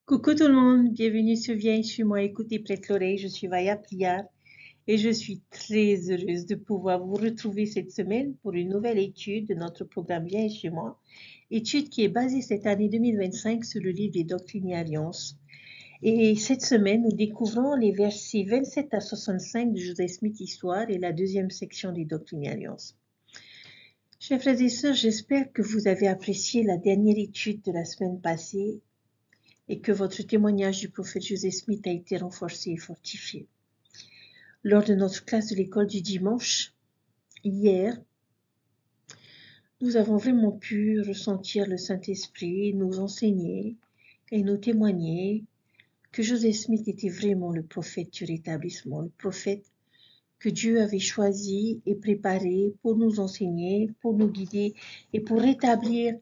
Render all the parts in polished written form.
Coucou tout le monde, bienvenue sur Viens chez moi, écoutez, prête l'oreille, je suis Vaya Pliard et je suis très heureuse de pouvoir vous retrouver cette semaine pour une nouvelle étude de notre programme Viens chez moi, étude qui est basée cette année 2025 sur le livre des Doctrines et Alliances. Et cette semaine, nous découvrons les versets 27 à 65 de Joseph Smith Histoire et la deuxième section des Doctrines et Alliances. Chers frères et sœurs, j'espère que vous avez apprécié la dernière étude de la semaine passée et que votre témoignage du prophète Joseph Smith a été renforcé et fortifié. Lors de notre classe de l'école du dimanche, hier, nous avons vraiment pu ressentir le Saint-Esprit nous enseigner et nous témoigner que Joseph Smith était vraiment le prophète du rétablissement, le prophète que Dieu avait choisi et préparé pour nous enseigner, pour nous guider et pour rétablir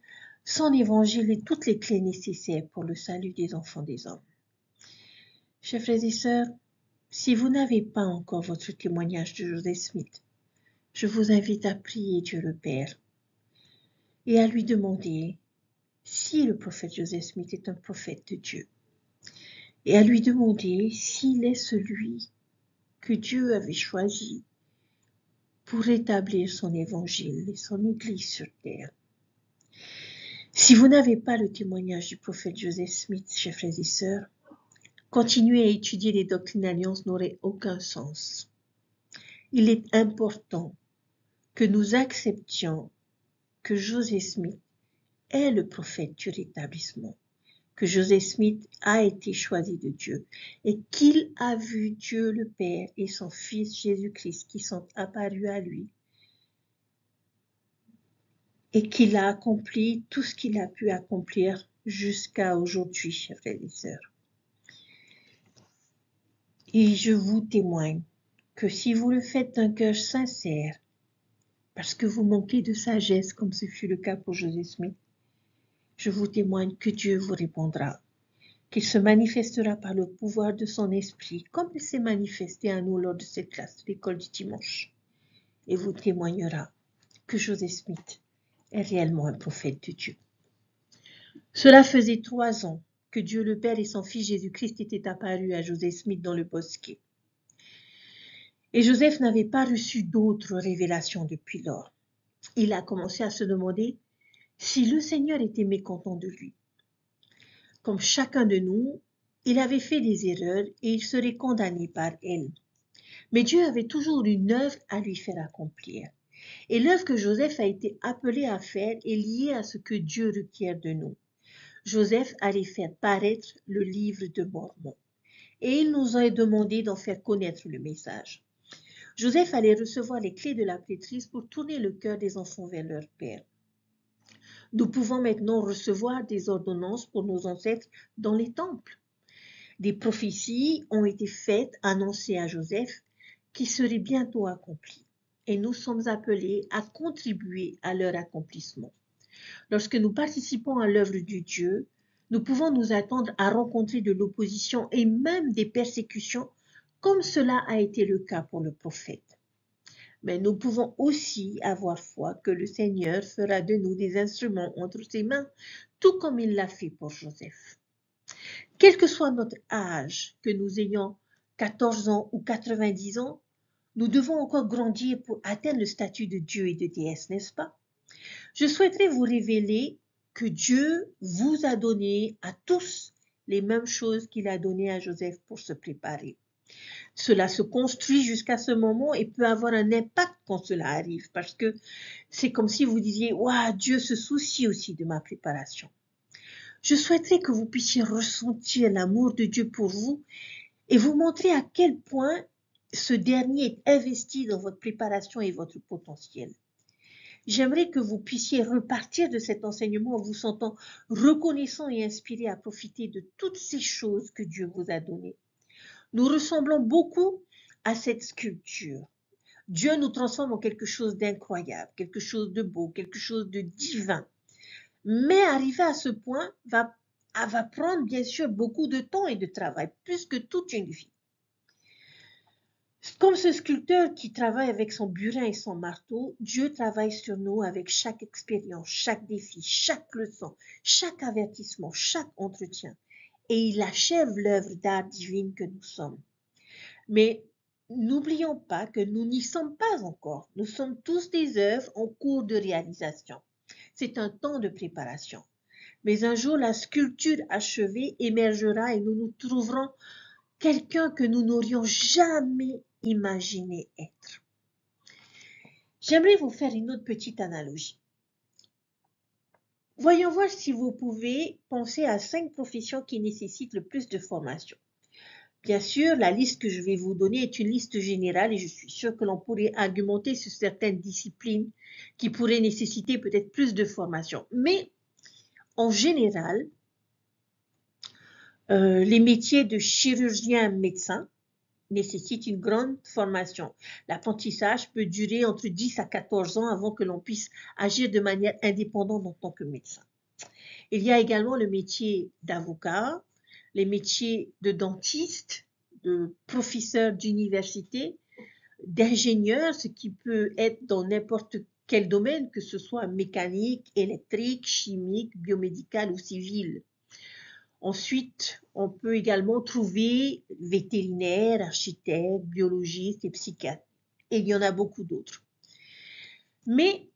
son évangile et toutes les clés nécessaires pour le salut des enfants des hommes. Chers frères et sœurs, si vous n'avez pas encore votre témoignage de Joseph Smith, je vous invite à prier Dieu le Père et à lui demander si le prophète Joseph Smith est un prophète de Dieu et à lui demander s'il est celui que Dieu avait choisi pour rétablir son évangile et son église sur terre. Si vous n'avez pas le témoignage du prophète Joseph Smith, chers frères et sœurs, continuer à étudier les doctrines d'alliance n'aurait aucun sens. Il est important que nous acceptions que Joseph Smith est le prophète du rétablissement, que Joseph Smith a été choisi de Dieu et qu'il a vu Dieu le Père et son Fils Jésus-Christ qui sont apparus à lui et qu'il a accompli tout ce qu'il a pu accomplir jusqu'à aujourd'hui, chers frères et sœurs. Et je vous témoigne que si vous le faites d'un cœur sincère, parce que vous manquez de sagesse, comme ce fut le cas pour Joseph Smith, je vous témoigne que Dieu vous répondra, qu'il se manifestera par le pouvoir de son esprit, comme il s'est manifesté à nous lors de cette classe de l'école du dimanche, et vous témoignera que Joseph Smith est réellement un prophète de Dieu. Cela faisait 3 ans que Dieu le Père et son Fils Jésus-Christ étaient apparus à Joseph Smith dans le bosquet. Et Joseph n'avait pas reçu d'autres révélations depuis lors. Il a commencé à se demander si le Seigneur était mécontent de lui. Comme chacun de nous, il avait fait des erreurs et il serait condamné par elles. Mais Dieu avait toujours une œuvre à lui faire accomplir. Et l'œuvre que Joseph a été appelé à faire est liée à ce que Dieu requiert de nous. Joseph allait faire paraître le livre de Mormon. Et il nous a demandé d'en faire connaître le message. Joseph allait recevoir les clés de la prêtrise pour tourner le cœur des enfants vers leur père. Nous pouvons maintenant recevoir des ordonnances pour nos ancêtres dans les temples. Des prophéties ont été faites, annoncées à Joseph, qui seraient bientôt accomplies. Et nous sommes appelés à contribuer à leur accomplissement. Lorsque nous participons à l'œuvre de Dieu, nous pouvons nous attendre à rencontrer de l'opposition et même des persécutions, comme cela a été le cas pour le prophète. Mais nous pouvons aussi avoir foi que le Seigneur fera de nous des instruments entre ses mains, tout comme il l'a fait pour Joseph. Quel que soit notre âge, que nous ayons 14 ans ou 90 ans, nous devons encore grandir pour atteindre le statut de Dieu et de déesse, n'est-ce pas? Je souhaiterais vous révéler que Dieu vous a donné à tous les mêmes choses qu'il a données à Joseph pour se préparer. Cela se construit jusqu'à ce moment et peut avoir un impact quand cela arrive, parce que c'est comme si vous disiez « Waouh, Dieu se soucie aussi de ma préparation ». Je souhaiterais que vous puissiez ressentir l'amour de Dieu pour vous et vous montrer à quel point ce dernier est investi dans votre préparation et votre potentiel. J'aimerais que vous puissiez repartir de cet enseignement en vous sentant reconnaissant et inspiré à profiter de toutes ces choses que Dieu vous a données. Nous ressemblons beaucoup à cette sculpture. Dieu nous transforme en quelque chose d'incroyable, quelque chose de beau, quelque chose de divin. Mais arriver à ce point va prendre bien sûr beaucoup de temps et de travail, plus que toute une vie. Comme ce sculpteur qui travaille avec son burin et son marteau, Dieu travaille sur nous avec chaque expérience, chaque défi, chaque leçon, chaque avertissement, chaque entretien. et il achève l'œuvre d'art divine que nous sommes. Mais n'oublions pas que nous n'y sommes pas encore. Nous sommes tous des œuvres en cours de réalisation. C'est un temps de préparation. Mais un jour, la sculpture achevée émergera et nous nous trouverons quelqu'un que nous n'aurions jamais imaginé être. J'aimerais vous faire une autre petite analogie. Voyons voir si vous pouvez penser à 5 professions qui nécessitent le plus de formation. Bien sûr, la liste que je vais vous donner est une liste générale et je suis sûre que l'on pourrait argumenter sur certaines disciplines qui pourraient nécessiter peut-être plus de formation. Mais en général, les métiers de chirurgien-médecin nécessitent une grande formation. L'apprentissage peut durer entre 10 à 14 ans avant que l'on puisse agir de manière indépendante en tant que médecin. Il y a également le métier d'avocat, les métiers de dentiste, de professeur d'université, d'ingénieur, ce qui peut être dans n'importe quel domaine, que ce soit mécanique, électrique, chimique, biomédical ou civil. Ensuite, on peut également trouver vétérinaire, architecte, biologiste et psychiatre. Et il y en a beaucoup d'autres. Mais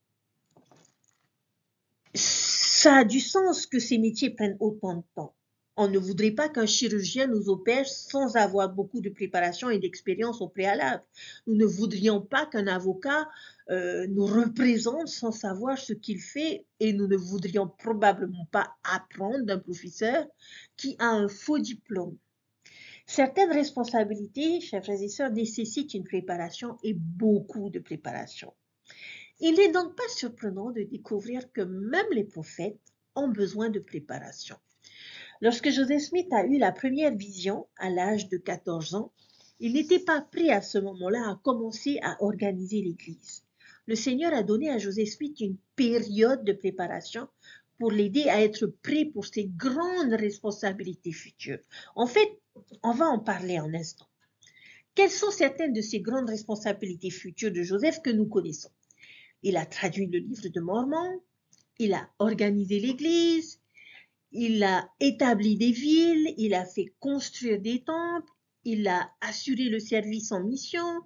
ça a du sens que ces métiers prennent autant de temps. On ne voudrait pas qu'un chirurgien nous opère sans avoir beaucoup de préparation et d'expérience au préalable. Nous ne voudrions pas qu'un avocat nous représente sans savoir ce qu'il fait et nous ne voudrions probablement pas apprendre d'un professeur qui a un faux diplôme. Certaines responsabilités, chers frères et sœurs, nécessitent une préparation et beaucoup de préparation. Il n'est donc pas surprenant de découvrir que même les prophètes ont besoin de préparation. Lorsque Joseph Smith a eu la première vision à l'âge de 14 ans, il n'était pas prêt à ce moment-là à commencer à organiser l'Église. Le Seigneur a donné à Joseph Smith une période de préparation pour l'aider à être prêt pour ses grandes responsabilités futures. En fait, on va en parler un instant. Quelles sont certaines de ces grandes responsabilités futures de Joseph que nous connaissons? Il a traduit le livre de Mormon, il a organisé l'Église, il a établi des villes, il a fait construire des temples, il a assuré le service en mission,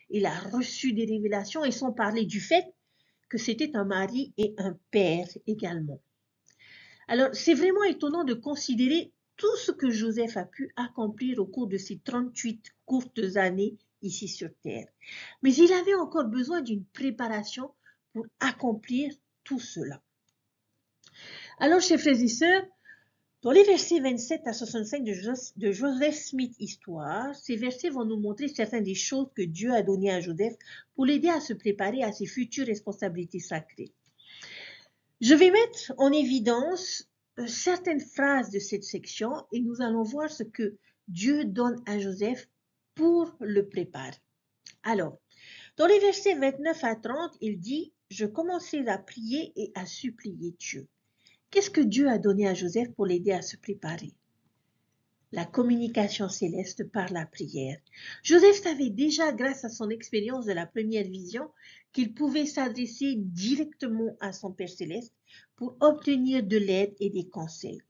il a reçu des révélations et sans parler du fait que c'était un mari et un père également. Alors, c'est vraiment étonnant de considérer tout ce que Joseph a pu accomplir au cours de ses 38 courtes années ici sur Terre. Mais il avait encore besoin d'une préparation pour accomplir tout cela. Alors, chers frères et sœurs, dans les versets 27 à 65 de Joseph Smith Histoire, ces versets vont nous montrer certaines des choses que Dieu a données à Joseph pour l'aider à se préparer à ses futures responsabilités sacrées. Je vais mettre en évidence certaines phrases de cette section et nous allons voir ce que Dieu donne à Joseph pour le préparer. Alors, dans les versets 29 à 30, il dit « Je commençai à prier et à supplier Dieu. » Qu'est-ce que Dieu a donné à Joseph pour l'aider à se préparer? La communication céleste par la prière. Joseph savait déjà, grâce à son expérience de la première vision, qu'il pouvait s'adresser directement à son Père céleste pour obtenir de l'aide et des conseils.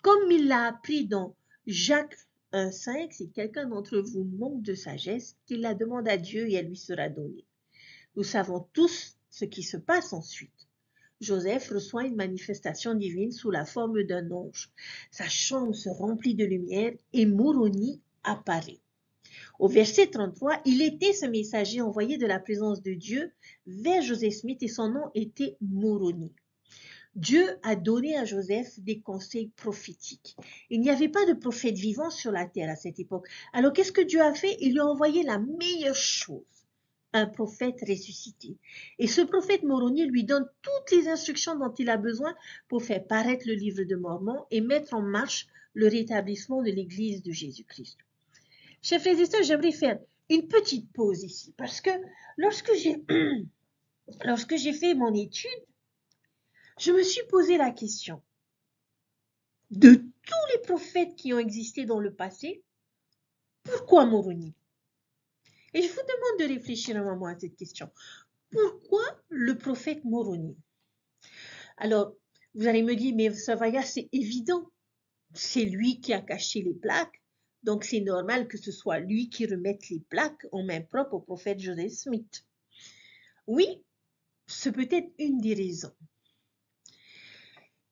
Comme il l'a appris dans Jacques 1,5, si quelqu'un d'entre vous manque de sagesse, qu'il la demande à Dieu et elle lui sera donnée. Nous savons tous ce qui se passe ensuite. Joseph reçoit une manifestation divine sous la forme d'un ange. Sa chambre se remplit de lumière et Moroni apparaît. Au verset 33, il était ce messager envoyé de la présence de Dieu vers Joseph Smith et son nom était Moroni. Dieu a donné à Joseph des conseils prophétiques. Il n'y avait pas de prophète vivant sur la terre à cette époque. Alors qu'est-ce que Dieu a fait? Il lui a envoyé la meilleure chose. Un prophète ressuscité. Et ce prophète Moroni lui donne toutes les instructions dont il a besoin pour faire paraître le livre de Mormon et mettre en marche le rétablissement de l'Église de Jésus-Christ. Chers frères et sœurs, j'aimerais faire une petite pause ici parce que lorsque j'ai fait mon étude, je me suis posé la question de tous les prophètes qui ont existé dans le passé, pourquoi Moroni? Et je vous demande de réfléchir un moment à cette question. Pourquoi le prophète Moroni? Alors, vous allez me dire, mais Savaya, c'est évident. c'est lui qui a caché les plaques, donc c'est normal que ce soit lui qui remette les plaques en main propre au prophète Joseph Smith. Oui, c'est peut-être une des raisons.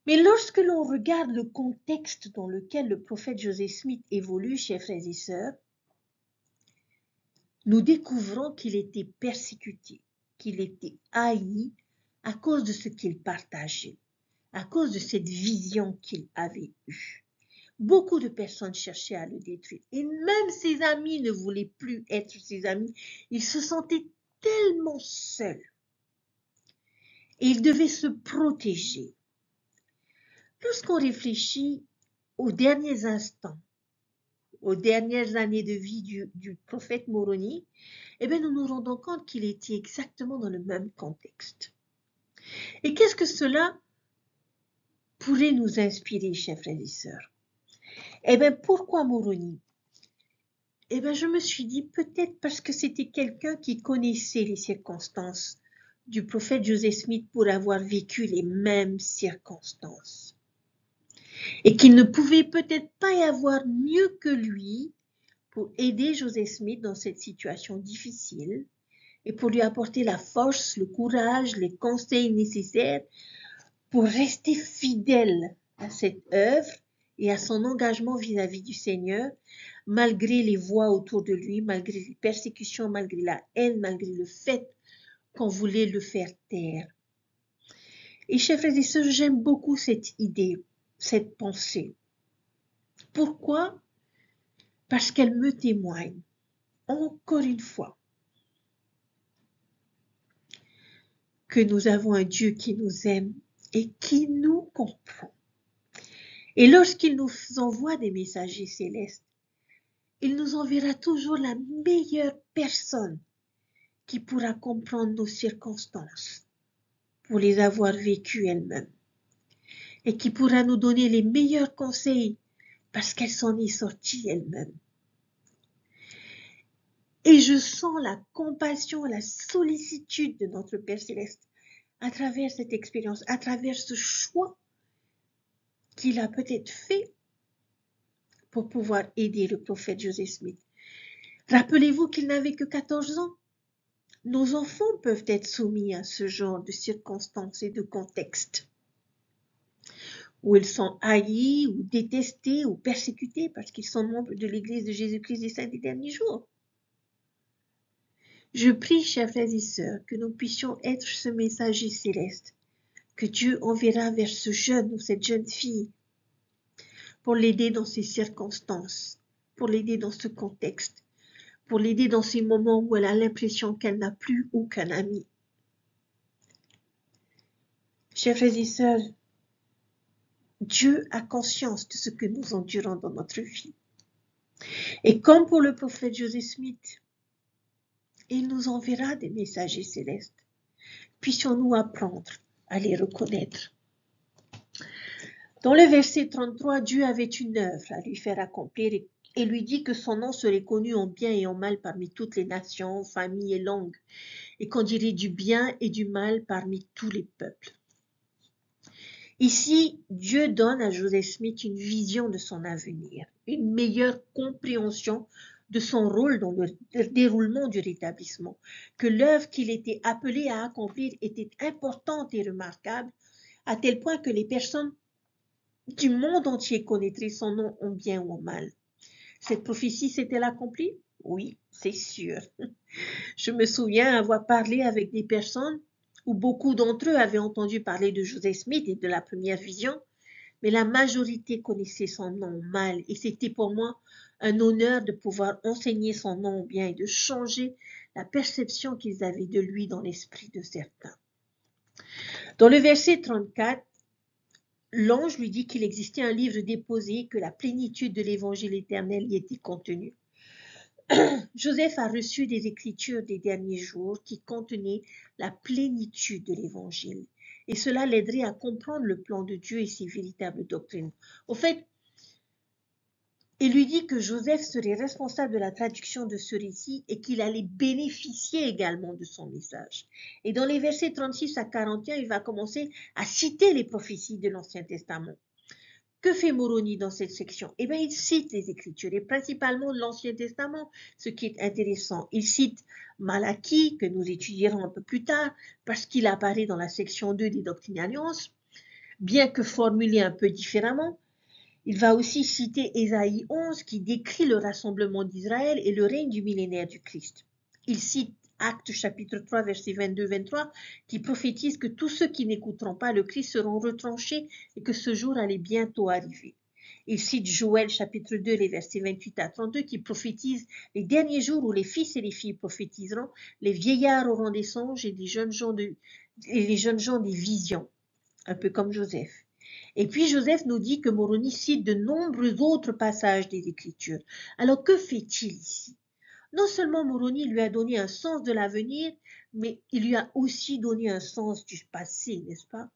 Mais lorsque l'on regarde le contexte dans lequel le prophète Joseph Smith évolue, chers frères et sœurs, nous découvrons qu'il était persécuté, qu'il était haï à cause de ce qu'il partageait, à cause de cette vision qu'il avait eue. Beaucoup de personnes cherchaient à le détruire et même ses amis ne voulaient plus être ses amis. Il se sentait tellement seul et il devait se protéger. Lorsqu'on réfléchit aux derniers instants, aux dernières années de vie du prophète Moroni, eh bien, nous nous rendons compte qu'il était exactement dans le même contexte. Et qu'est-ce que cela pourrait nous inspirer, chers frères et sœurs? Eh bien, pourquoi Moroni? Eh bien, je me suis dit peut-être parce que c'était quelqu'un qui connaissait les circonstances du prophète Joseph Smith pour avoir vécu les mêmes circonstances. Et qu'il ne pouvait peut-être pas y avoir mieux que lui pour aider Joseph Smith dans cette situation difficile et pour lui apporter la force, le courage, les conseils nécessaires pour rester fidèle à cette œuvre et à son engagement vis-à-vis du Seigneur, malgré les voix autour de lui, malgré les persécutions, malgré la haine, malgré le fait qu'on voulait le faire taire. Et chers frères et sœurs, j'aime beaucoup cette idée, cette pensée. Pourquoi? Parce qu'elle me témoigne, encore une fois, que nous avons un Dieu qui nous aime et qui nous comprend. Et lorsqu'il nous envoie des messagers célestes, il nous enverra toujours la meilleure personne qui pourra comprendre nos circonstances pour les avoir vécues elle-même et qui pourra nous donner les meilleurs conseils parce qu'elle s'en est sortie elle-même. Et je sens la compassion, la sollicitude de notre Père Céleste à travers cette expérience, à travers ce choix qu'il a peut-être fait pour pouvoir aider le prophète Joseph Smith. Rappelez-vous qu'il n'avait que 14 ans. Nos enfants peuvent être soumis à ce genre de circonstances et de contextes où ils sont haïs ou détestés ou persécutés parce qu'ils sont membres de l'Église de Jésus-Christ des Saints des derniers jours. Je prie, chers frères et sœurs, que nous puissions être ce messager céleste que Dieu enverra vers ce jeune ou cette jeune fille pour l'aider dans ces circonstances, pour l'aider dans ce contexte, pour l'aider dans ces moments où elle a l'impression qu'elle n'a plus aucun ami. Chers frères et sœurs, Dieu a conscience de ce que nous endurons dans notre vie. Et comme pour le prophète Joseph Smith, il nous enverra des messagers célestes. Puissions-nous apprendre à les reconnaître. Dans le verset 33, Dieu avait une œuvre à lui faire accomplir et lui dit que son nom serait connu en bien et en mal parmi toutes les nations, familles et langues, et qu'on dirait du bien et du mal parmi tous les peuples. Ici, Dieu donne à Joseph Smith une vision de son avenir, une meilleure compréhension de son rôle dans le déroulement du rétablissement, que l'œuvre qu'il était appelé à accomplir était importante et remarquable, à tel point que les personnes du monde entier connaîtraient son nom en bien ou en mal. Cette prophétie s'est-elle accomplie? Oui, c'est sûr. Je me souviens avoir parlé avec des personnes où beaucoup d'entre eux avaient entendu parler de Joseph Smith et de la première vision, mais la majorité connaissait son nom mal et c'était pour moi un honneur de pouvoir enseigner son nom bien et de changer la perception qu'ils avaient de lui dans l'esprit de certains. Dans le verset 34, l'ange lui dit qu'il existait un livre déposé, que la plénitude de l'évangile éternel y était contenue. Joseph a reçu des écritures des derniers jours qui contenaient la plénitude de l'évangile. Et cela l'aiderait à comprendre le plan de Dieu et ses véritables doctrines. Au fait, il lui dit que Joseph serait responsable de la traduction de ce récit et qu'il allait bénéficier également de son message. Et dans les versets 36 à 41, il va commencer à citer les prophéties de l'Ancien Testament. Que fait Moroni dans cette section? Eh bien, il cite les Écritures, et principalement l'Ancien Testament, ce qui est intéressant. Il cite Malachie, que nous étudierons un peu plus tard, parce qu'il apparaît dans la section 2 des Doctrines et Alliances, bien que formulé un peu différemment. Il va aussi citer Ésaïe 11, qui décrit le rassemblement d'Israël et le règne du millénaire du Christ. Il cite Actes chapitre 3, versets 22-23, qui prophétise que tous ceux qui n'écouteront pas le Christ seront retranchés et que ce jour allait bientôt arriver. Il cite Joël chapitre 2, les versets 28 à 32, qui prophétise les derniers jours où les fils et les filles prophétiseront, les vieillards auront des songes et les jeunes gens des visions, un peu comme Joseph. Et puis Joseph nous dit que Moroni cite de nombreux autres passages des Écritures. Alors que fait-il ici? Non seulement Moroni lui a donné un sens de l'avenir, mais il lui a aussi donné un sens du passé, n'est-ce pas?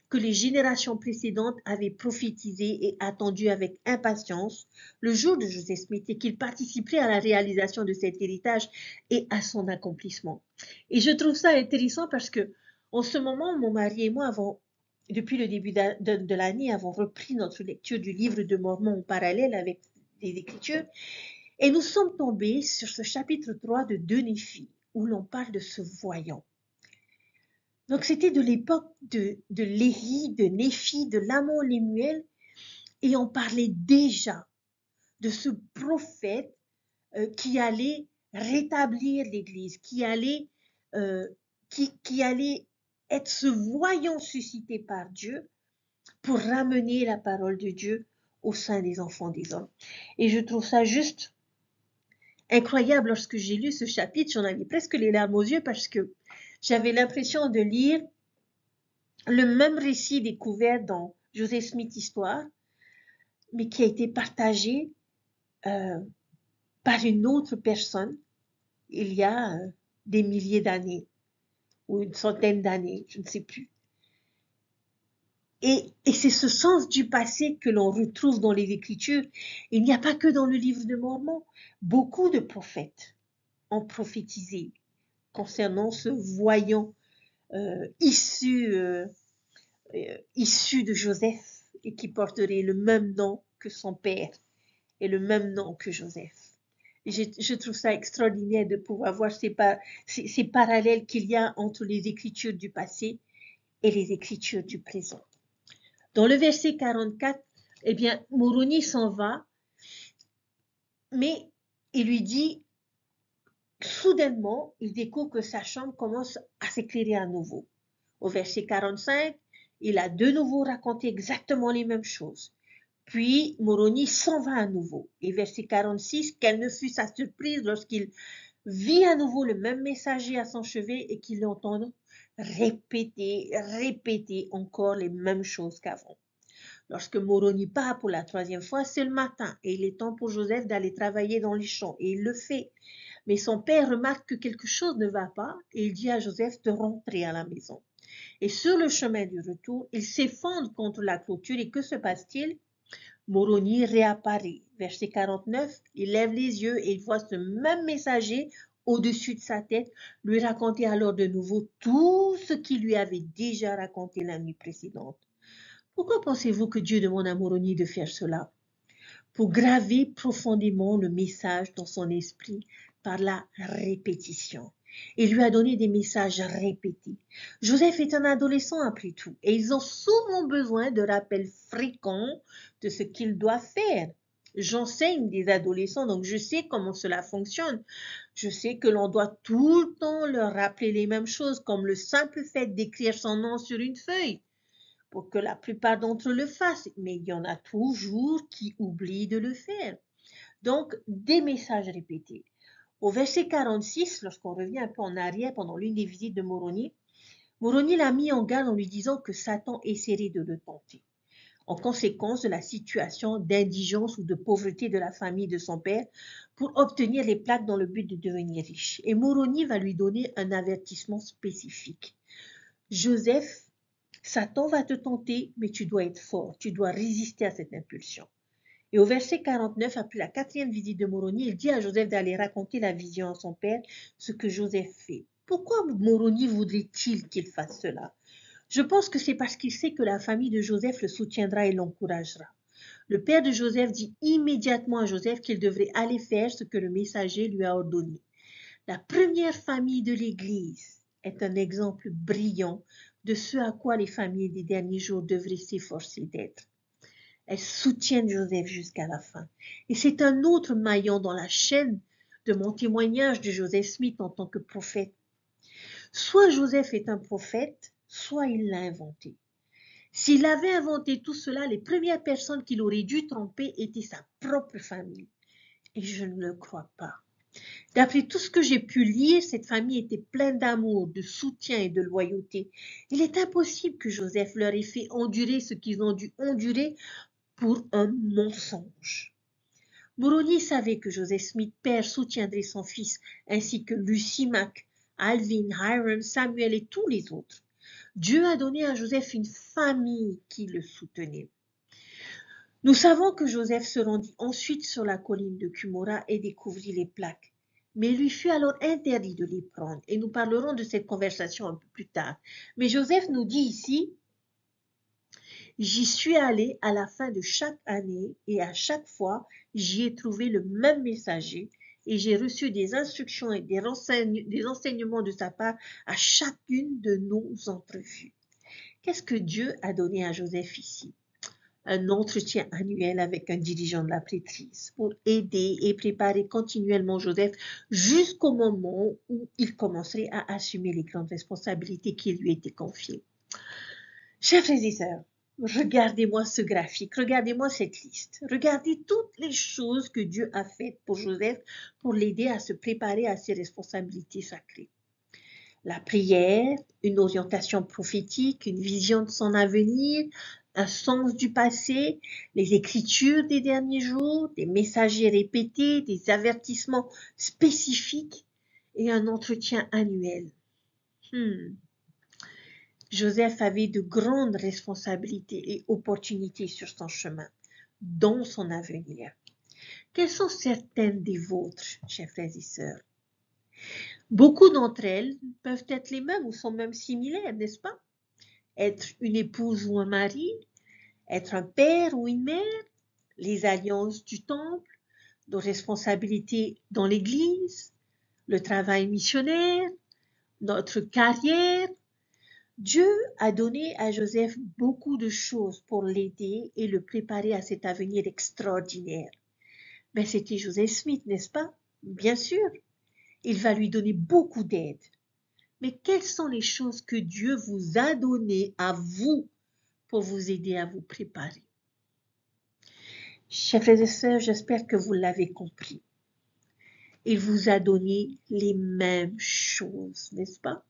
Que les générations précédentes avaient prophétisé et attendu avec impatience le jour de Joseph Smith et qu'il participerait à la réalisation de cet héritage et à son accomplissement. Et je trouve ça intéressant parce que, en ce moment, mon mari et moi avons, depuis le début de l'année, avons repris notre lecture du livre de Mormon en parallèle avec les Écritures. Et nous sommes tombés sur ce chapitre 3 de 2 Néphi, où l'on parle de ce voyant. Donc c'était de l'époque de Léhi, de Néphi, de Lamon Lémuel, et on parlait déjà de ce prophète qui allait rétablir l'Église, qui allait être ce voyant suscité par Dieu pour ramener la parole de Dieu au sein des enfants des hommes. Et je trouve ça juste incroyable. Lorsque j'ai lu ce chapitre, j'en avais presque les larmes aux yeux parce que j'avais l'impression de lire le même récit découvert dans Joseph Smith Histoire, mais qui a été partagé par une autre personne il y a des milliers d'années ou une centaine d'années, je ne sais plus. Et c'est ce sens du passé que l'on retrouve dans les Écritures. Il n'y a pas que dans le livre de Mormon. Beaucoup de prophètes ont prophétisé concernant ce voyant issu de Joseph et qui porterait le même nom que son père et le même nom que Joseph. Et je trouve ça extraordinaire de pouvoir voir ces parallèles qu'il y a entre les Écritures du passé et les Écritures du présent. Dans le verset 44, eh bien, Moroni s'en va, mais il lui dit, soudainement, il découvre que sa chambre commence à s'éclairer à nouveau. Au verset 45, il a de nouveau raconté exactement les mêmes choses. Puis Moroni s'en va à nouveau. Et verset 46, quelle ne fut sa surprise lorsqu'il vit à nouveau le même messager à son chevet et qu'il l'entend répéter encore les mêmes choses qu'avant. Lorsque Moroni part pour la troisième fois, c'est le matin et il est temps pour Joseph d'aller travailler dans les champs et il le fait. Mais son père remarque que quelque chose ne va pas et il dit à Joseph de rentrer à la maison. Et sur le chemin du retour, il s'effondre contre la clôture et que se passe-t-il? Moroni réapparaît. Verset 49, il lève les yeux et il voit ce même messager au-dessus de sa tête, lui raconter alors de nouveau tout ce qu'il lui avait déjà raconté la nuit précédente. Pourquoi pensez-vous que Dieu demande à Moroni de faire cela? Pour graver profondément le message dans son esprit par la répétition. Il lui a donné des messages répétés. Joseph est un adolescent après tout, et ils ont souvent besoin de rappels fréquents de ce qu'ils doivent faire. J'enseigne des adolescents, donc je sais comment cela fonctionne. Je sais que l'on doit tout le temps leur rappeler les mêmes choses, comme le simple fait d'écrire son nom sur une feuille, pour que la plupart d'entre eux le fassent, mais il y en a toujours qui oublient de le faire. Donc, des messages répétés. Au verset 46, lorsqu'on revient un peu en arrière pendant l'une des visites de Moroni, Moroni l'a mis en garde en lui disant que Satan essaierait de le tenter. En conséquence de la situation d'indigence ou de pauvreté de la famille de son père pour obtenir les plaques dans le but de devenir riche. Et Moroni va lui donner un avertissement spécifique. Joseph, Satan va te tenter, mais tu dois être fort, tu dois résister à cette impulsion. Et au verset 49, après la quatrième visite de Moroni, il dit à Joseph d'aller raconter la vision à son père, ce que Joseph fait. Pourquoi Moroni voudrait-il qu'il fasse cela? Je pense que c'est parce qu'il sait que la famille de Joseph le soutiendra et l'encouragera. Le père de Joseph dit immédiatement à Joseph qu'il devrait aller faire ce que le messager lui a ordonné. La première famille de l'Église est un exemple brillant de ce à quoi les familles des derniers jours devraient s'efforcer d'être. Elles soutiennent Joseph jusqu'à la fin. Et c'est un autre maillon dans la chaîne de mon témoignage de Joseph Smith en tant que prophète. Soit Joseph est un prophète, soit il l'a inventé. S'il avait inventé tout cela, les premières personnes qu'il aurait dû tromper étaient sa propre famille. Et je ne le crois pas. D'après tout ce que j'ai pu lire, cette famille était pleine d'amour, de soutien et de loyauté. Il est impossible que Joseph leur ait fait endurer ce qu'ils ont dû endurer pour un mensonge. Moroni savait que Joseph Smith, père, soutiendrait son fils, ainsi que Lucy Mack, Alvin, Hiram, Samuel et tous les autres. Dieu a donné à Joseph une famille qui le soutenait. Nous savons que Joseph se rendit ensuite sur la colline de Cumorah et découvrit les plaques. Mais il lui fut alors interdit de les prendre, et nous parlerons de cette conversation un peu plus tard. Mais Joseph nous dit ici, « J'y suis allé à la fin de chaque année, et à chaque fois, j'y ai trouvé le même messager, et j'ai reçu des instructions et des enseignements de sa part à chacune de nos entrevues. » Qu'est-ce que Dieu a donné à Joseph ici? Un entretien annuel avec un dirigeant de la prêtrise pour aider et préparer continuellement Joseph jusqu'au moment où il commencerait à assumer les grandes responsabilités qui lui étaient confiées. Chers frères et sœurs, regardez-moi ce graphique, regardez-moi cette liste, regardez toutes les choses que Dieu a faites pour Joseph pour l'aider à se préparer à ses responsabilités sacrées. La prière, une orientation prophétique, une vision de son avenir, un sens du passé, les écritures des derniers jours, des messagers répétés, des avertissements spécifiques et un entretien annuel. Joseph avait de grandes responsabilités et opportunités sur son chemin, dont son avenir. Quelles sont certaines des vôtres, chers frères et sœurs? Beaucoup d'entre elles peuvent être les mêmes ou sont même similaires, n'est-ce pas? Être une épouse ou un mari, être un père ou une mère, les alliances du temple, nos responsabilités dans l'Église, le travail missionnaire, notre carrière. Dieu a donné à Joseph beaucoup de choses pour l'aider et le préparer à cet avenir extraordinaire. Mais c'était Joseph Smith, n'est-ce pas? Bien sûr. Il va lui donner beaucoup d'aide. Mais quelles sont les choses que Dieu vous a données à vous pour vous aider à vous préparer? Chers frères et sœurs, j'espère que vous l'avez compris. Il vous a donné les mêmes choses, n'est-ce pas?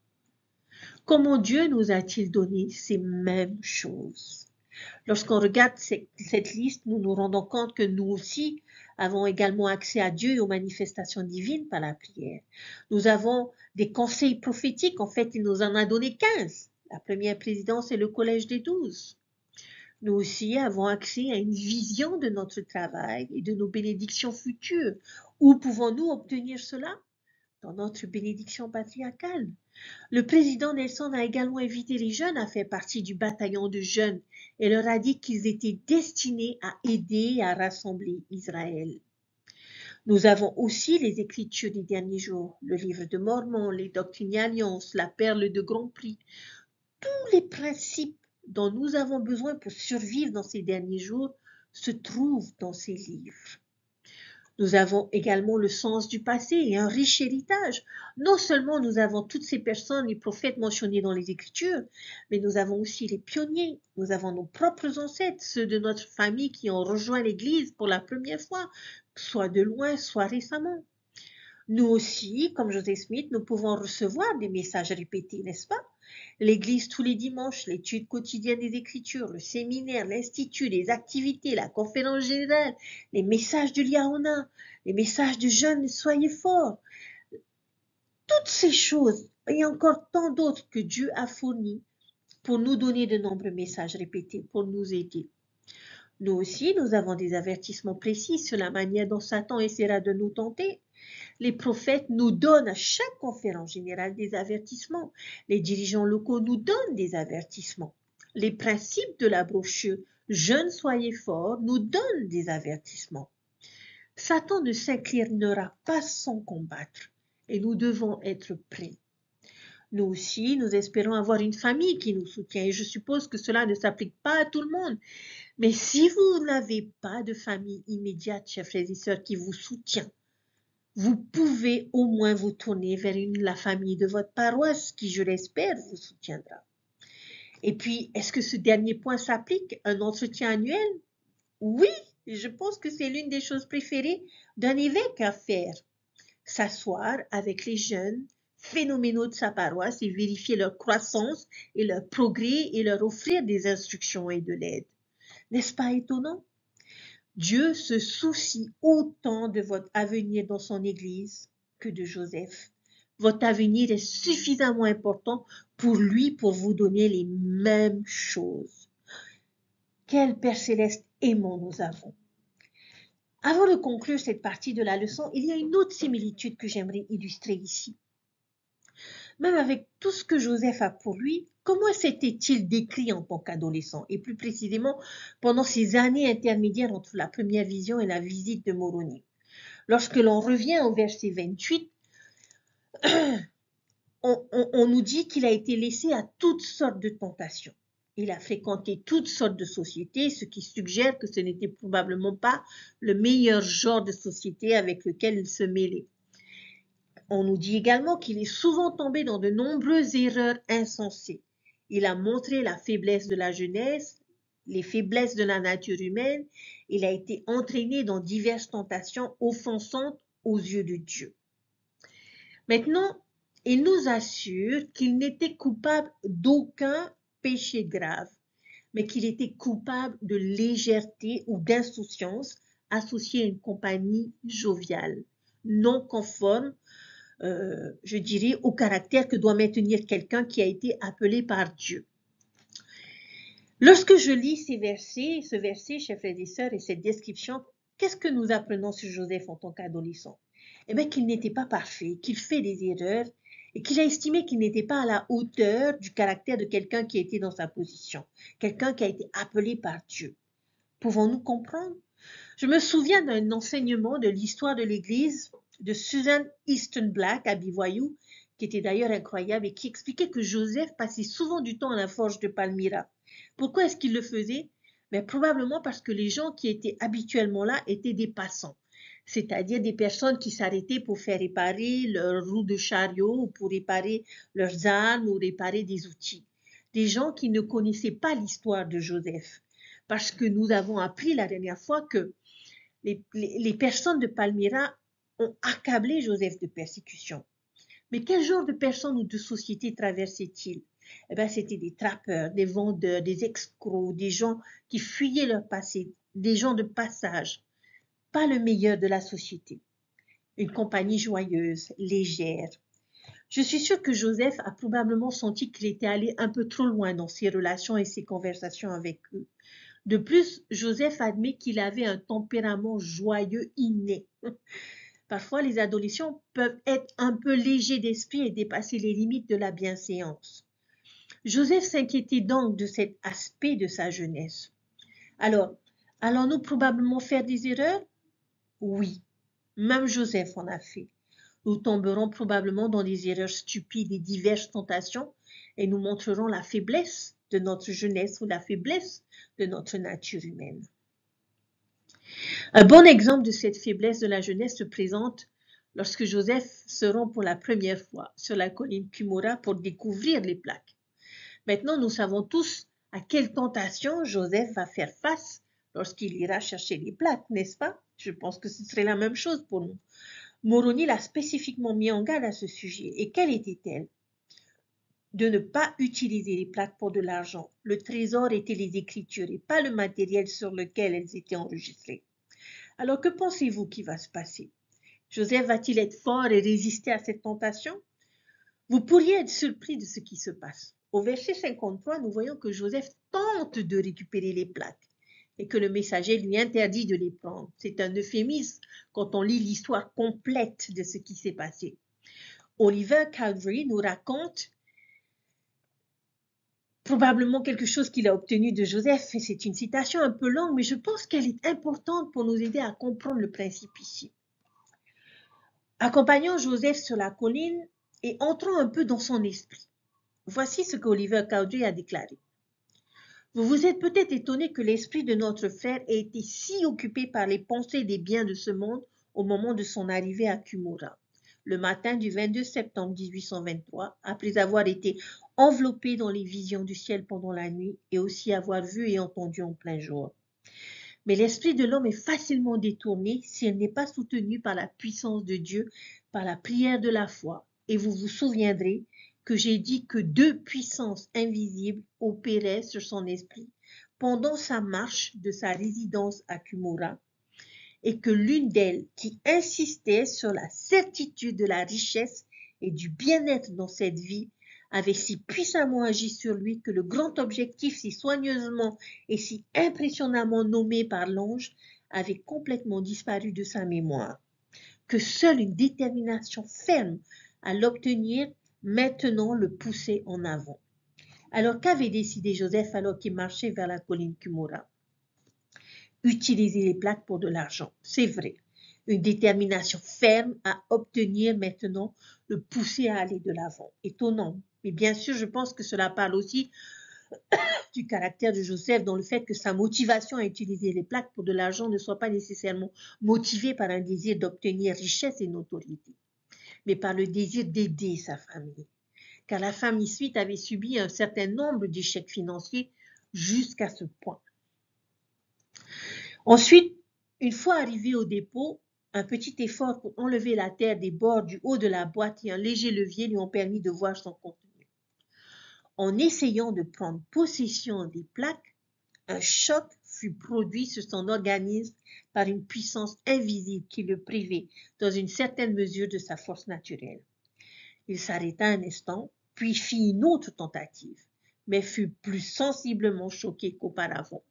Comment Dieu nous a-t-il donné ces mêmes choses? Lorsqu'on regarde cette liste, nous nous rendons compte que nous aussi avons également accès à Dieu et aux manifestations divines par la prière. Nous avons des conseils prophétiques. En fait, il nous en a donné 15. La première présidence et le collège des 12. Nous aussi avons accès à une vision de notre travail et de nos bénédictions futures. Où pouvons-nous obtenir cela? Dans notre bénédiction patriarcale. Le président Nelson a également invité les jeunes à faire partie du bataillon de jeunes et leur a dit qu'ils étaient destinés à aider et à rassembler Israël. Nous avons aussi les Écritures des derniers jours, le livre de Mormon, les Doctrines et Alliances, la perle de Grand Prix. Tous les principes dont nous avons besoin pour survivre dans ces derniers jours se trouvent dans ces livres. Nous avons également le sens du passé et un riche héritage. Non seulement nous avons toutes ces personnes, les prophètes mentionnés dans les Écritures, mais nous avons aussi les pionniers. Nous avons nos propres ancêtres, ceux de notre famille qui ont rejoint l'Église pour la première fois, soit de loin, soit récemment. Nous aussi, comme Joseph Smith, nous pouvons recevoir des messages répétés, n'est-ce pas? L'Église tous les dimanches, l'étude quotidienne des Écritures, le séminaire, l'Institut, les activités, la conférence générale, les messages du Liaona, les messages de jeunes, soyez forts. Toutes ces choses, et encore tant d'autres que Dieu a fournies pour nous donner de nombreux messages répétés, pour nous aider. Nous aussi, nous avons des avertissements précis sur la manière dont Satan essaiera de nous tenter. Les prophètes nous donnent à chaque conférence générale des avertissements. Les dirigeants locaux nous donnent des avertissements. Les principes de la brochure « Jeunes, soyez forts » nous donnent des avertissements. Satan ne s'inclinera pas sans combattre et nous devons être prêts. Nous aussi, nous espérons avoir une famille qui nous soutient et je suppose que cela ne s'applique pas à tout le monde. Mais si vous n'avez pas de famille immédiate, chers frères et sœurs, qui vous soutient, vous pouvez au moins vous tourner vers la famille de votre paroisse qui, je l'espère, vous soutiendra. Et puis, est-ce que ce dernier point s'applique? Un entretien annuel? Oui, je pense que c'est l'une des choses préférées d'un évêque à faire. S'asseoir avec les jeunes phénoménaux de sa paroisse et vérifier leur croissance et leur progrès et leur offrir des instructions et de l'aide. N'est-ce pas étonnant? Dieu se soucie autant de votre avenir dans son Église que de Joseph. Votre avenir est suffisamment important pour lui pour vous donner les mêmes choses. Quel Père céleste aimant nous avons. Avant de conclure cette partie de la leçon, il y a une autre similitude que j'aimerais illustrer ici. Même avec tout ce que Joseph a pour lui, comment s'était-il décrit en tant qu'adolescent et plus précisément pendant ces années intermédiaires entre la première vision et la visite de Moroni? Lorsque l'on revient au verset 28, on nous dit qu'il a été laissé à toutes sortes de tentations. Il a fréquenté toutes sortes de sociétés, ce qui suggère que ce n'était probablement pas le meilleur genre de société avec lequel il se mêlait. On nous dit également qu'il est souvent tombé dans de nombreuses erreurs insensées. Il a montré la faiblesse de la jeunesse, les faiblesses de la nature humaine. Il a été entraîné dans diverses tentations offensantes aux yeux de Dieu. Maintenant, il nous assure qu'il n'était coupable d'aucun péché grave, mais qu'il était coupable de légèreté ou d'insouciance associée à une compagnie joviale, non conforme je dirais, au caractère que doit maintenir quelqu'un qui a été appelé par Dieu. Lorsque je lis ce verset, chers frères et sœurs, et cette description, qu'est-ce que nous apprenons sur Joseph en tant qu'adolescent? Eh bien, qu'il n'était pas parfait, qu'il fait des erreurs et qu'il a estimé qu'il n'était pas à la hauteur du caractère de quelqu'un qui était dans sa position, quelqu'un qui a été appelé par Dieu. Pouvons-nous comprendre? Je me souviens d'un enseignement de l'histoire de l'Église de Susan Easton Black à Bivoyou, qui était d'ailleurs incroyable et qui expliquait que Joseph passait souvent du temps à la forge de Palmyra. Pourquoi est-ce qu'il le faisait? Probablement parce que les gens qui étaient habituellement là étaient des passants, c'est-à-dire des personnes qui s'arrêtaient pour faire réparer leurs roues de chariot ou pour réparer leurs armes ou réparer des outils. Des gens qui ne connaissaient pas l'histoire de Joseph. Parce que nous avons appris la dernière fois que les personnes de Palmyra ont accablé Joseph de persécution. Mais quel genre de personnes ou de sociétés traversait-il? C'était des trappeurs, des vendeurs, des escrocs, des gens qui fuyaient leur passé, des gens de passage. Pas le meilleur de la société. Une compagnie joyeuse, légère. Je suis sûre que Joseph a probablement senti qu'il était allé un peu trop loin dans ses relations et ses conversations avec eux. De plus, Joseph admet qu'il avait un tempérament joyeux inné. Parfois, les adolescents peuvent être un peu légers d'esprit et dépasser les limites de la bienséance. Joseph s'inquiétait donc de cet aspect de sa jeunesse. Alors, allons-nous probablement faire des erreurs? Oui, même Joseph en a fait. Nous tomberons probablement dans des erreurs stupides et diverses tentations et nous montrerons la faiblesse de notre jeunesse ou la faiblesse de notre nature humaine. Un bon exemple de cette faiblesse de la jeunesse se présente lorsque Joseph se rend pour la première fois sur la colline Cumorah pour découvrir les plaques. Maintenant, nous savons tous à quelle tentation Joseph va faire face lorsqu'il ira chercher les plaques, n'est-ce pas? Je pense que ce serait la même chose pour nous. Moroni l'a spécifiquement mis en garde à ce sujet. Et quelle était-elle? De ne pas utiliser les plaques pour de l'argent. Le trésor était les Écritures et pas le matériel sur lequel elles étaient enregistrées. Alors, que pensez-vous qui va se passer? Joseph va-t-il être fort et résister à cette tentation? Vous pourriez être surpris de ce qui se passe. Au verset 53, nous voyons que Joseph tente de récupérer les plaques. et que le messager lui interdit de les prendre. C'est un euphémisme quand on lit l'histoire complète de ce qui s'est passé. Oliver Cowdery nous raconte probablement quelque chose qu'il a obtenu de Joseph. C'est une citation un peu longue, mais je pense qu'elle est importante pour nous aider à comprendre le principe ici. Accompagnant Joseph sur la colline et entrant un peu dans son esprit, voici ce qu'Oliver Cowdery a déclaré. Vous vous êtes peut-être étonné que l'esprit de notre frère ait été si occupé par les pensées des biens de ce monde au moment de son arrivée à Cumorah, le matin du 22 septembre 1823, après avoir été enveloppé dans les visions du ciel pendant la nuit et aussi avoir vu et entendu en plein jour. Mais l'esprit de l'homme est facilement détourné s'il n'est pas soutenu par la puissance de Dieu, par la prière de la foi. Et vous vous souviendrez que j'ai dit que deux puissances invisibles opéraient sur son esprit pendant sa marche de sa résidence à Cumorah, et que l'une d'elles, qui insistait sur la certitude de la richesse et du bien-être dans cette vie, avait si puissamment agi sur lui que le grand objectif si soigneusement et si impressionnamment nommé par l'ange avait complètement disparu de sa mémoire, que seule une détermination ferme à l'obtenir maintenant le poussait en avant. Alors qu'avait décidé Joseph alors qu'il marchait vers la colline Cumorah? Utiliser les plaques pour de l'argent, c'est vrai. Une détermination ferme à obtenir maintenant le pousser à aller de l'avant. Étonnant. Mais bien sûr, je pense que cela parle aussi du caractère de Joseph dans le fait que sa motivation à utiliser les plaques pour de l'argent ne soit pas nécessairement motivée par un désir d'obtenir richesse et notoriété, mais par le désir d'aider sa famille. Car la famille Smith avait subi un certain nombre d'échecs financiers jusqu'à ce point. Ensuite, une fois arrivé au dépôt, un petit effort pour enlever la terre des bords du haut de la boîte et un léger levier lui ont permis de voir son contenu. En essayant de prendre possession des plaques, un choc fut produit sur son organisme par une puissance invisible qui le privait, dans une certaine mesure, de sa force naturelle. Il s'arrêta un instant, puis fit une autre tentative, mais fut plus sensiblement choqué qu'auparavant.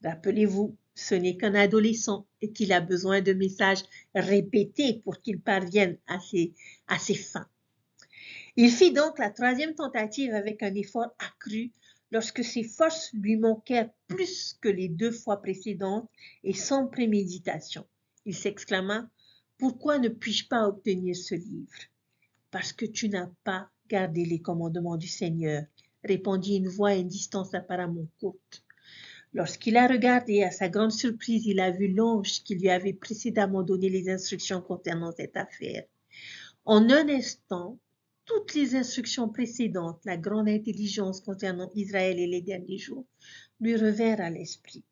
Rappelez-vous, ce n'est qu'un adolescent et qu'il a besoin de messages répétés pour qu'il parvienne à ses fins. Il fit donc la troisième tentative avec un effort accru lorsque ses forces lui manquèrent plus que les 2 fois précédentes et sans préméditation. Il s'exclama: « Pourquoi ne puis-je pas obtenir ce livre? » « Parce que tu n'as pas gardé les commandements du Seigneur, » répondit une voix à une distance apparemment courte. Lorsqu'il a regardé, à sa grande surprise, il a vu l'ange qui lui avait précédemment donné les instructions concernant cette affaire. En un instant, toutes les instructions précédentes, la grande intelligence concernant Israël et les derniers jours, lui revinrent à l'esprit.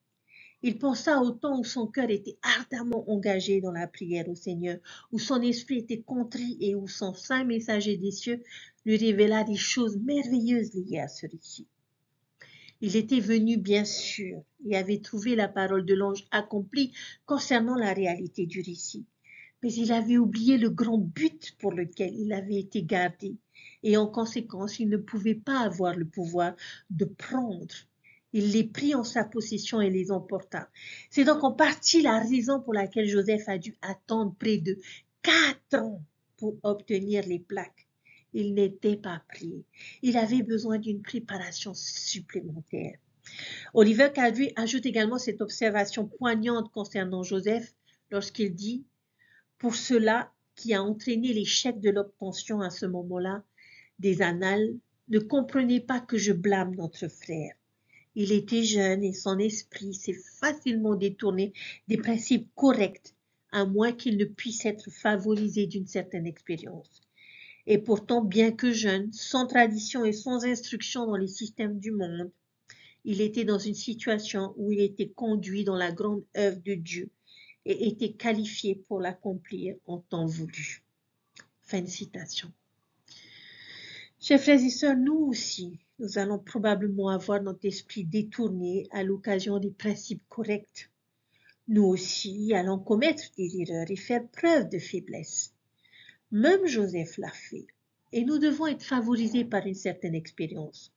Il pensa au temps où son cœur était ardemment engagé dans la prière au Seigneur, où son esprit était contrit et où son saint messager des cieux lui révéla des choses merveilleuses liées à ce récit. Il était venu, bien sûr, et avait trouvé la parole de l'ange accomplie concernant la réalité du récit. Mais il avait oublié le grand but pour lequel il avait été gardé, et en conséquence, il ne pouvait pas avoir le pouvoir de prendre. Il les prit en sa possession et les emporta. C'est donc en partie la raison pour laquelle Joseph a dû attendre près de 4 ans pour obtenir les plaques. Il n'était pas prêt. Il avait besoin d'une préparation supplémentaire. Oliver Cowdery ajoute également cette observation poignante concernant Joseph lorsqu'il dit: « Pour cela qui a entraîné l'échec de l'obtention à ce moment-là des annales, ne comprenez pas que je blâme notre frère. Il était jeune et son esprit s'est facilement détourné des principes corrects, à moins qu'il ne puisse être favorisé d'une certaine expérience. Et pourtant, bien que jeune, sans tradition et sans instruction dans les systèmes du monde, il était dans une situation où il était conduit dans la grande œuvre de Dieu et était qualifié pour l'accomplir en temps voulu. » Fin de citation. Chers frères et sœurs, nous aussi, nous allons probablement avoir notre esprit détourné à l'occasion des principes corrects. Nous aussi allons commettre des erreurs et faire preuve de faiblesse. Même Joseph l'a fait, et nous devons être favorisés par une certaine expérience.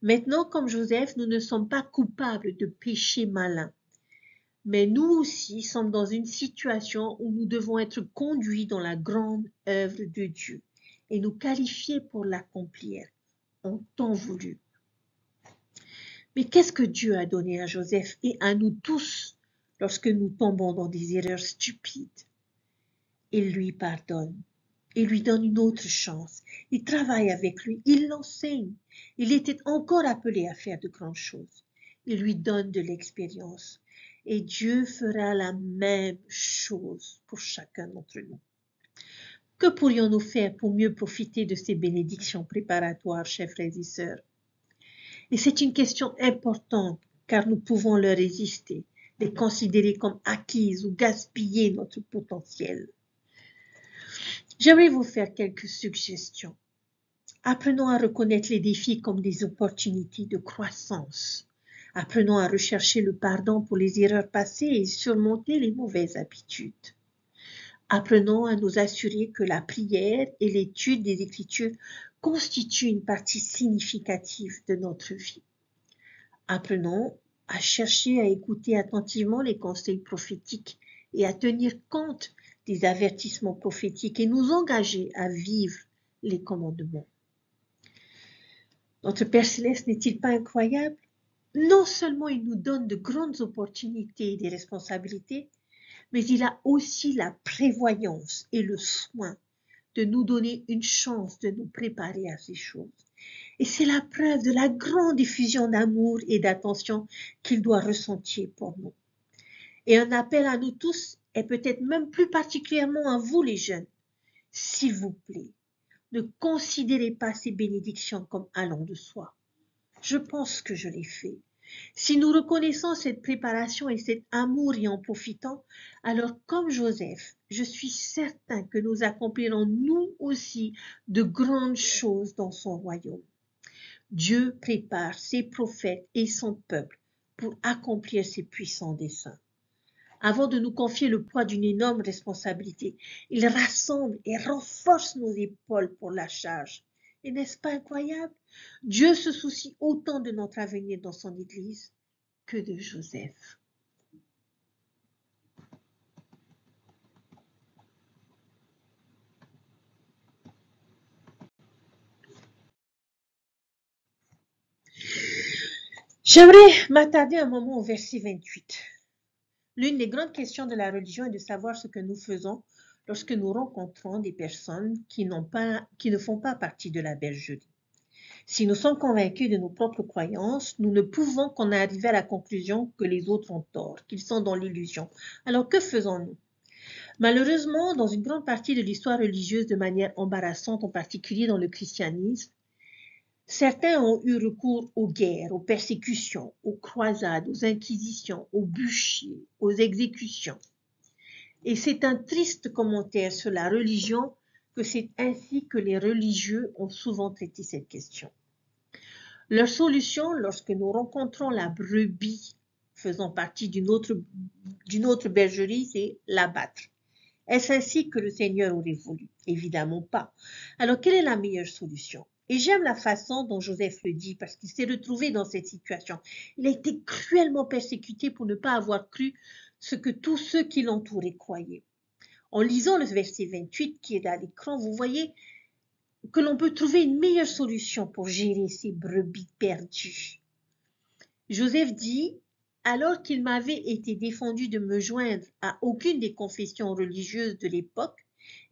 Maintenant, comme Joseph, nous ne sommes pas coupables de péché malin. Mais nous aussi sommes dans une situation où nous devons être conduits dans la grande œuvre de Dieu et nous qualifier pour l'accomplir en temps voulu. Mais qu'est-ce que Dieu a donné à Joseph et à nous tous lorsque nous tombons dans des erreurs stupides? Il lui pardonne. Il lui donne une autre chance. Il travaille avec lui. Il l'enseigne. Il était encore appelé à faire de grandes choses. Il lui donne de l'expérience. Et Dieu fera la même chose pour chacun d'entre nous. Que pourrions-nous faire pour mieux profiter de ces bénédictions préparatoires, chers frères et sœurs? Et c'est une question importante, car nous pouvons leur résister, les considérer comme acquises ou gaspiller notre potentiel. J'aimerais vous faire quelques suggestions. Apprenons à reconnaître les défis comme des opportunités de croissance. Apprenons à rechercher le pardon pour les erreurs passées et surmonter les mauvaises habitudes. Apprenons à nous assurer que la prière et l'étude des Écritures constituent une partie significative de notre vie. Apprenons à chercher à écouter attentivement les conseils prophétiques et à tenir compte des avertissements prophétiques et nous engager à vivre les commandements. Notre Père Céleste n'est-il pas incroyable? Non seulement il nous donne de grandes opportunités et des responsabilités, mais il a aussi la prévoyance et le soin de nous donner une chance de nous préparer à ces choses. Et c'est la preuve de la grande effusion d'amour et d'attention qu'il doit ressentir pour nous. Et un appel à nous tous, et peut-être même plus particulièrement à vous les jeunes, s'il vous plaît, ne considérez pas ces bénédictions comme allant de soi. Je pense que je l'ai fait. Si nous reconnaissons cette préparation et cet amour et en profitant, alors comme Joseph, je suis certain que nous accomplirons nous aussi de grandes choses dans son royaume. Dieu prépare ses prophètes et son peuple pour accomplir ses puissants desseins. Avant de nous confier le poids d'une énorme responsabilité, il rassemble et renforce nos épaules pour la charge. Et n'est-ce pas incroyable? Dieu se soucie autant de notre avenir dans son Église que de Joseph. J'aimerais m'attarder un moment au verset 28. L'une des grandes questions de la religion est de savoir ce que nous faisons lorsque nous rencontrons des personnes qui ne font pas partie de la bergerie. Si nous sommes convaincus de nos propres croyances, nous ne pouvons qu'en arriver à la conclusion que les autres ont tort, qu'ils sont dans l'illusion. Alors que faisons-nous? Malheureusement, dans une grande partie de l'histoire religieuse de manière embarrassante, en particulier dans le christianisme, certains ont eu recours aux guerres, aux persécutions, aux croisades, aux inquisitions, aux bûchers, aux exécutions. Et c'est un triste commentaire sur la religion que c'est ainsi que les religieux ont souvent traité cette question. Leur solution, lorsque nous rencontrons la brebis faisant partie d'une autre bergerie, c'est l'abattre. Est-ce ainsi que le Seigneur aurait voulu? Évidemment pas. Alors, quelle est la meilleure solution? Et j'aime la façon dont Joseph le dit parce qu'il s'est retrouvé dans cette situation. Il a été cruellement persécuté pour ne pas avoir cru ce que tous ceux qui l'entouraient croyaient. En lisant le verset 28 qui est à l'écran, vous voyez que l'on peut trouver une meilleure solution pour gérer ces brebis perdues. Joseph dit, alors qu'il m'avait été défendu de me joindre à aucune des confessions religieuses de l'époque,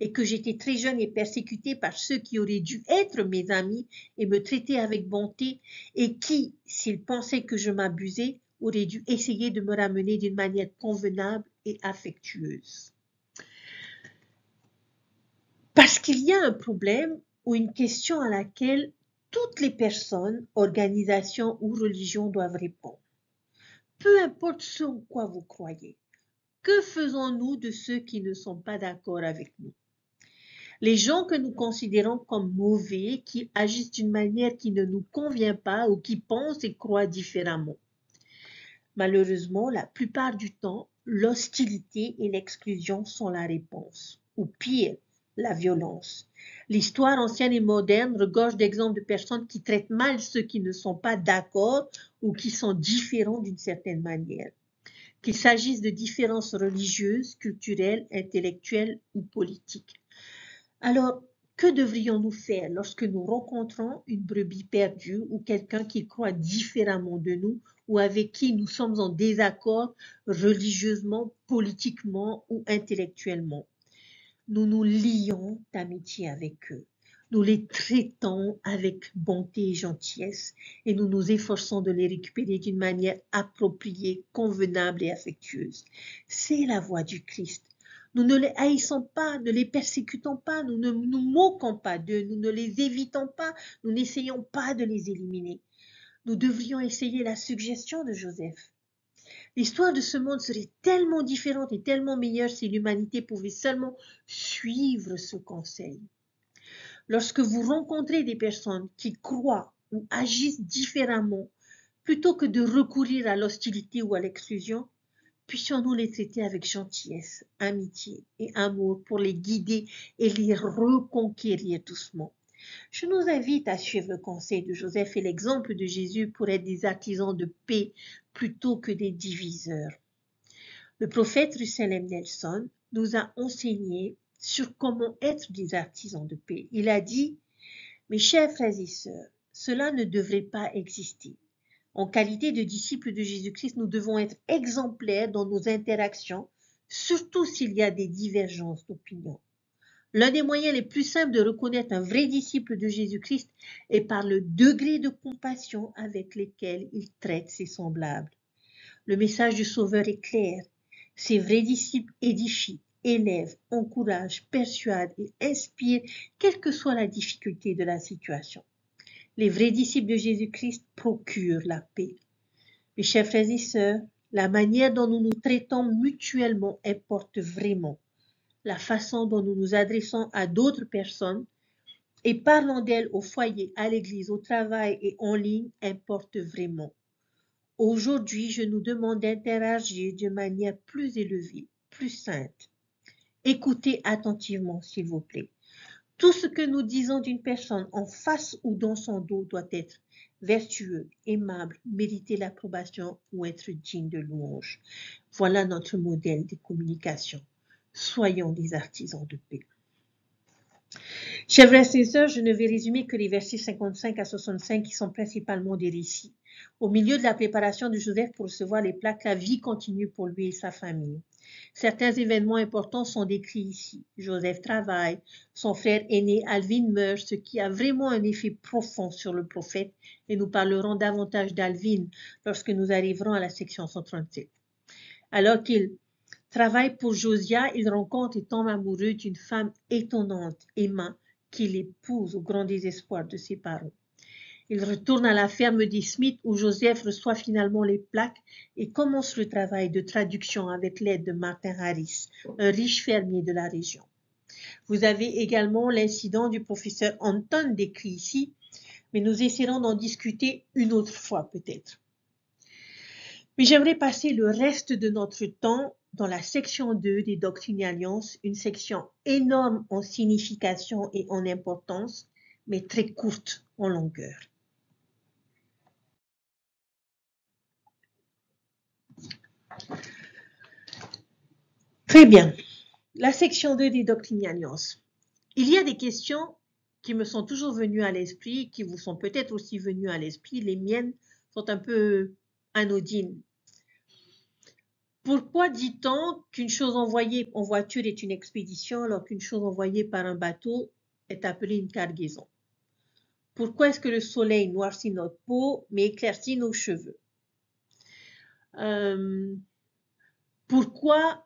et que j'étais très jeune et persécuté par ceux qui auraient dû être mes amis et me traiter avec bonté, et qui, s'ils pensaient que je m'abusais, auraient dû essayer de me ramener d'une manière convenable et affectueuse. Parce qu'il y a un problème ou une question à laquelle toutes les personnes, organisations ou religions doivent répondre. Peu importe ce en quoi vous croyez, que faisons-nous de ceux qui ne sont pas d'accord avec nous? Les gens que nous considérons comme mauvais, qui agissent d'une manière qui ne nous convient pas ou qui pensent et croient différemment. Malheureusement, la plupart du temps, l'hostilité et l'exclusion sont la réponse. Ou pire, la violence. L'histoire ancienne et moderne regorge d'exemples de personnes qui traitent mal ceux qui ne sont pas d'accord ou qui sont différents d'une certaine manière, qu'il s'agisse de différences religieuses, culturelles, intellectuelles ou politiques. Alors, que devrions-nous faire lorsque nous rencontrons une brebis perdue ou quelqu'un qui croit différemment de nous ou avec qui nous sommes en désaccord religieusement, politiquement ou intellectuellement? Nous nous lions d'amitié avec eux. Nous les traitons avec bonté et gentillesse et nous nous efforçons de les récupérer d'une manière appropriée, convenable et affectueuse. C'est la voie du Christ. Nous ne les haïssons pas, ne les persécutons pas, nous ne nous moquons pas d'eux, nous ne les évitons pas, nous n'essayons pas de les éliminer. Nous devrions essayer la suggestion de Joseph. L'histoire de ce monde serait tellement différente et tellement meilleure si l'humanité pouvait seulement suivre ce conseil. Lorsque vous rencontrez des personnes qui croient ou agissent différemment, plutôt que de recourir à l'hostilité ou à l'exclusion, puissions-nous les traiter avec gentillesse, amitié et amour pour les guider et les reconquérir doucement. Je nous invite à suivre le conseil de Joseph et l'exemple de Jésus pour être des artisans de paix plutôt que des diviseurs. Le prophète Russell M. Nelson nous a enseigné sur comment être des artisans de paix. Il a dit, mes chers frères et sœurs, cela ne devrait pas exister. En qualité de disciples de Jésus-Christ, nous devons être exemplaires dans nos interactions, surtout s'il y a des divergences d'opinion. L'un des moyens les plus simples de reconnaître un vrai disciple de Jésus-Christ est par le degré de compassion avec lequel il traite ses semblables. Le message du Sauveur est clair. Ces vrais disciples édifient, élèvent, encouragent, persuadent et inspirent, quelle que soit la difficulté de la situation. Les vrais disciples de Jésus-Christ procurent la paix. Mes chers frères et sœurs, la manière dont nous nous traitons mutuellement importe vraiment. La façon dont nous nous adressons à d'autres personnes et parlons d'elles au foyer, à l'église, au travail et en ligne importe vraiment. Aujourd'hui, je nous demande d'interagir de manière plus élevée, plus sainte. Écoutez attentivement, s'il vous plaît. Tout ce que nous disons d'une personne en face ou dans son dos doit être vertueux, aimable, mériter l'approbation ou être digne de louange. Voilà notre modèle de communication. Soyons des artisans de paix. Chers frères et sœurs, je ne vais résumer que les versets 55 à 65 qui sont principalement des récits. Au milieu de la préparation de Joseph pour recevoir les plaques, la vie continue pour lui et sa famille. Certains événements importants sont décrits ici. Joseph travaille, son frère aîné Alvin meurt, ce qui a vraiment un effet profond sur le prophète, et nous parlerons davantage d'Alvin lorsque nous arriverons à la section 137. Alors qu'il travaille pour Josia, il rencontre et tombe amoureux d'une femme étonnante, Emma, qu'il épouse au grand désespoir de ses parents. Il retourne à la ferme des Smith où Joseph reçoit finalement les plaques et commence le travail de traduction avec l'aide de Martin Harris, un riche fermier de la région. Vous avez également l'incident du professeur Anton décrit ici, mais nous essaierons d'en discuter une autre fois peut-être. Mais j'aimerais passer le reste de notre temps dans la section 2 des Doctrines et Alliances, une section énorme en signification et en importance, mais très courte en longueur. Très bien. La section 2 des Doctrines et Alliances. Il y a des questions qui me sont toujours venues à l'esprit, qui vous sont peut-être aussi venues à l'esprit. Les miennes sont un peu anodines. Pourquoi dit-on qu'une chose envoyée en voiture est une expédition alors qu'une chose envoyée par un bateau est appelée une cargaison? Pourquoi est-ce que le soleil noircit notre peau mais éclaircit nos cheveux? Pourquoi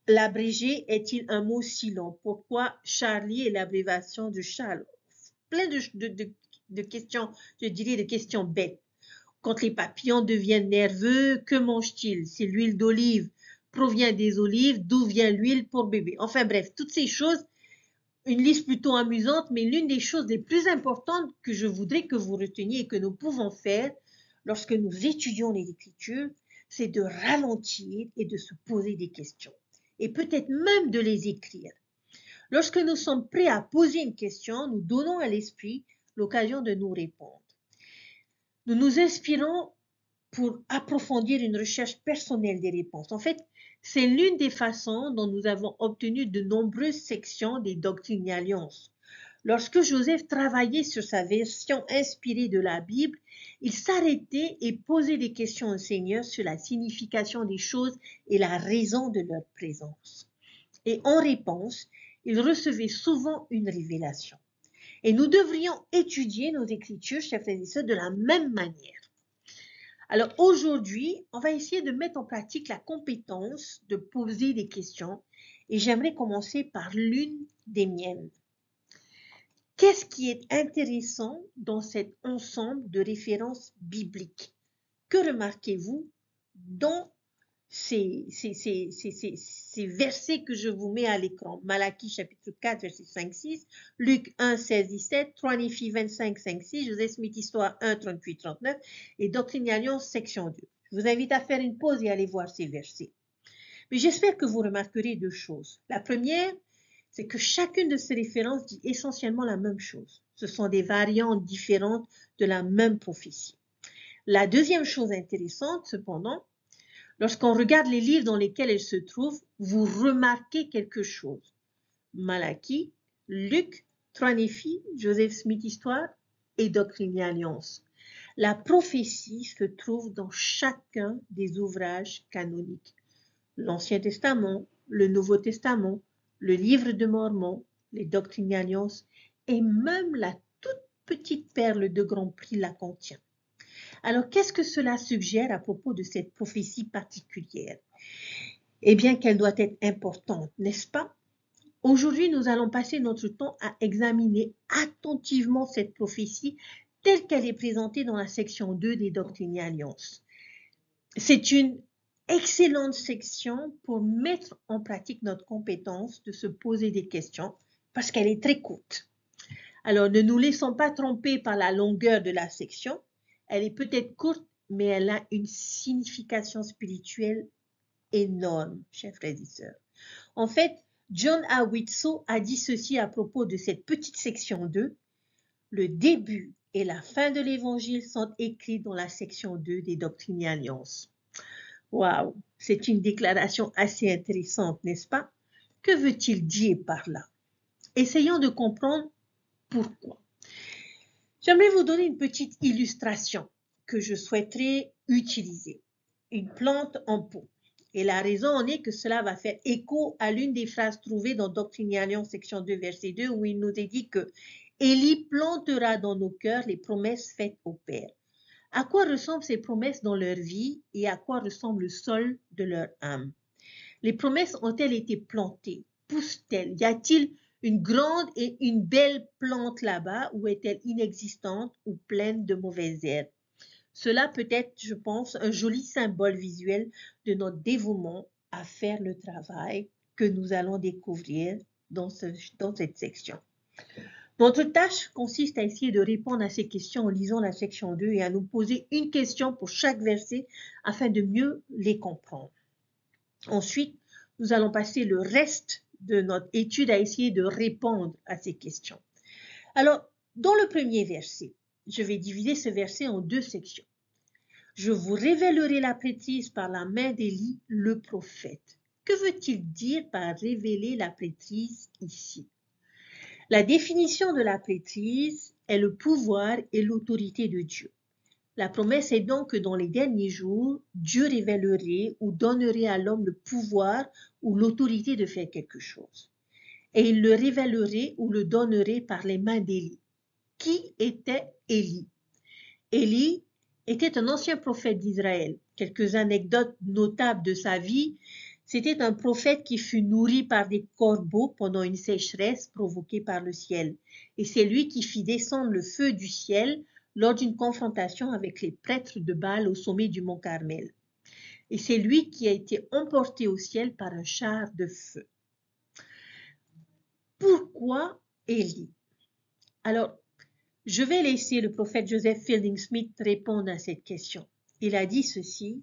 l'abrégé est-il un mot si long? Pourquoi Charlie est l'abréviation de Charles? Plein de questions, je dirais de questions bêtes. Quand les papillons deviennent nerveux, que mangent-ils? Si l'huile d'olive provient des olives, d'où vient l'huile pour bébé? Enfin bref, toutes ces choses, une liste plutôt amusante, mais l'une des choses les plus importantes que je voudrais que vous reteniez et que nous pouvons faire lorsque nous étudions les Écritures, c'est de ralentir et de se poser des questions. Et peut-être même de les écrire. Lorsque nous sommes prêts à poser une question, nous donnons à l'esprit l'occasion de nous répondre. Nous nous inspirons pour approfondir une recherche personnelle des réponses. En fait, c'est l'une des façons dont nous avons obtenu de nombreuses sections des Doctrines et Alliances. Lorsque Joseph travaillait sur sa version inspirée de la Bible, il s'arrêtait et posait des questions au Seigneur sur la signification des choses et la raison de leur présence. Et en réponse, il recevait souvent une révélation. Et nous devrions étudier nos Écritures, chers frères et sœurs, de la même manière. Alors aujourd'hui, on va essayer de mettre en pratique la compétence de poser des questions et j'aimerais commencer par l'une des miennes. Qu'est-ce qui est intéressant dans cet ensemble de références bibliques? Que remarquez-vous dans ces versets que je vous mets à l'écran? Malachie chapitre 4, verset 5-6, Luc 1, 16-17, 3 Néphi 25, 5-6, Joseph Smith Histoire 1, 38-39 et Doctrine et Alliance section 2. Je vous invite à faire une pause et aller voir ces versets. Mais j'espère que vous remarquerez deux choses. La première, c'est que chacune de ces références dit essentiellement la même chose. Ce sont des variantes différentes de la même prophétie. La deuxième chose intéressante, cependant, lorsqu'on regarde les livres dans lesquels elles se trouvent, vous remarquez quelque chose. Malachie, Luc, 3 Néphi, Joseph Smith Histoire et Doctrine et Alliance. La prophétie se trouve dans chacun des ouvrages canoniques. L'Ancien Testament, le Nouveau Testament, le Livre de Mormon, les Doctrines et Alliances et même la toute petite perle de Grand Prix la contient. Alors, qu'est-ce que cela suggère à propos de cette prophétie particulière? Eh bien, qu'elle doit être importante, n'est-ce pas? Aujourd'hui, nous allons passer notre temps à examiner attentivement cette prophétie telle qu'elle est présentée dans la section 2 des Doctrines et Alliances. C'est une excellente section pour mettre en pratique notre compétence de se poser des questions parce qu'elle est très courte. Alors, ne nous laissons pas tromper par la longueur de la section. Elle est peut-être courte, mais elle a une signification spirituelle énorme, chers frères et sœurs. En fait, John A. Whitsoe a dit ceci à propos de cette petite section 2. Le début et la fin de l'Évangile sont écrits dans la section 2 des Doctrines et Alliances. Waouh, c'est une déclaration assez intéressante, n'est-ce pas? Que veut-il dire par là? Essayons de comprendre pourquoi. J'aimerais vous donner une petite illustration que je souhaiterais utiliser. Une plante en pot. Et la raison en est que cela va faire écho à l'une des phrases trouvées dans Doctrine et Alliance, section 2, verset 2, où il nous est dit que Élie plantera dans nos cœurs les promesses faites au Père. À quoi ressemblent ces promesses dans leur vie et à quoi ressemble le sol de leur âme? Les promesses ont-elles été plantées? Poussent-elles? Y a-t-il une grande et une belle plante là-bas ou est-elle inexistante ou pleine de mauvaises herbes? Cela peut être, je pense, un joli symbole visuel de notre dévouement à faire le travail que nous allons découvrir dans cette section. Notre tâche consiste à essayer de répondre à ces questions en lisant la section 2 et à nous poser une question pour chaque verset afin de mieux les comprendre. Ensuite, nous allons passer le reste de notre étude à essayer de répondre à ces questions. Alors, dans le premier verset, je vais diviser ce verset en deux sections. Je vous révélerai la prêtrise par la main d'Élie, le prophète. Que veut-il dire par révéler la prêtrise ici? La définition de la prêtrise est le pouvoir et l'autorité de Dieu. La promesse est donc que dans les derniers jours, Dieu révélerait ou donnerait à l'homme le pouvoir ou l'autorité de faire quelque chose. Et il le révélerait ou le donnerait par les mains d'Élie. Qui était Élie? Élie était un ancien prophète d'Israël. Quelques anecdotes notables de sa vie. C'était un prophète qui fut nourri par des corbeaux pendant une sécheresse provoquée par le ciel. Et c'est lui qui fit descendre le feu du ciel lors d'une confrontation avec les prêtres de Baal au sommet du mont Carmel. Et c'est lui qui a été emporté au ciel par un char de feu. Pourquoi Élie? Alors, je vais laisser le prophète Joseph Fielding Smith répondre à cette question. Il a dit ceci.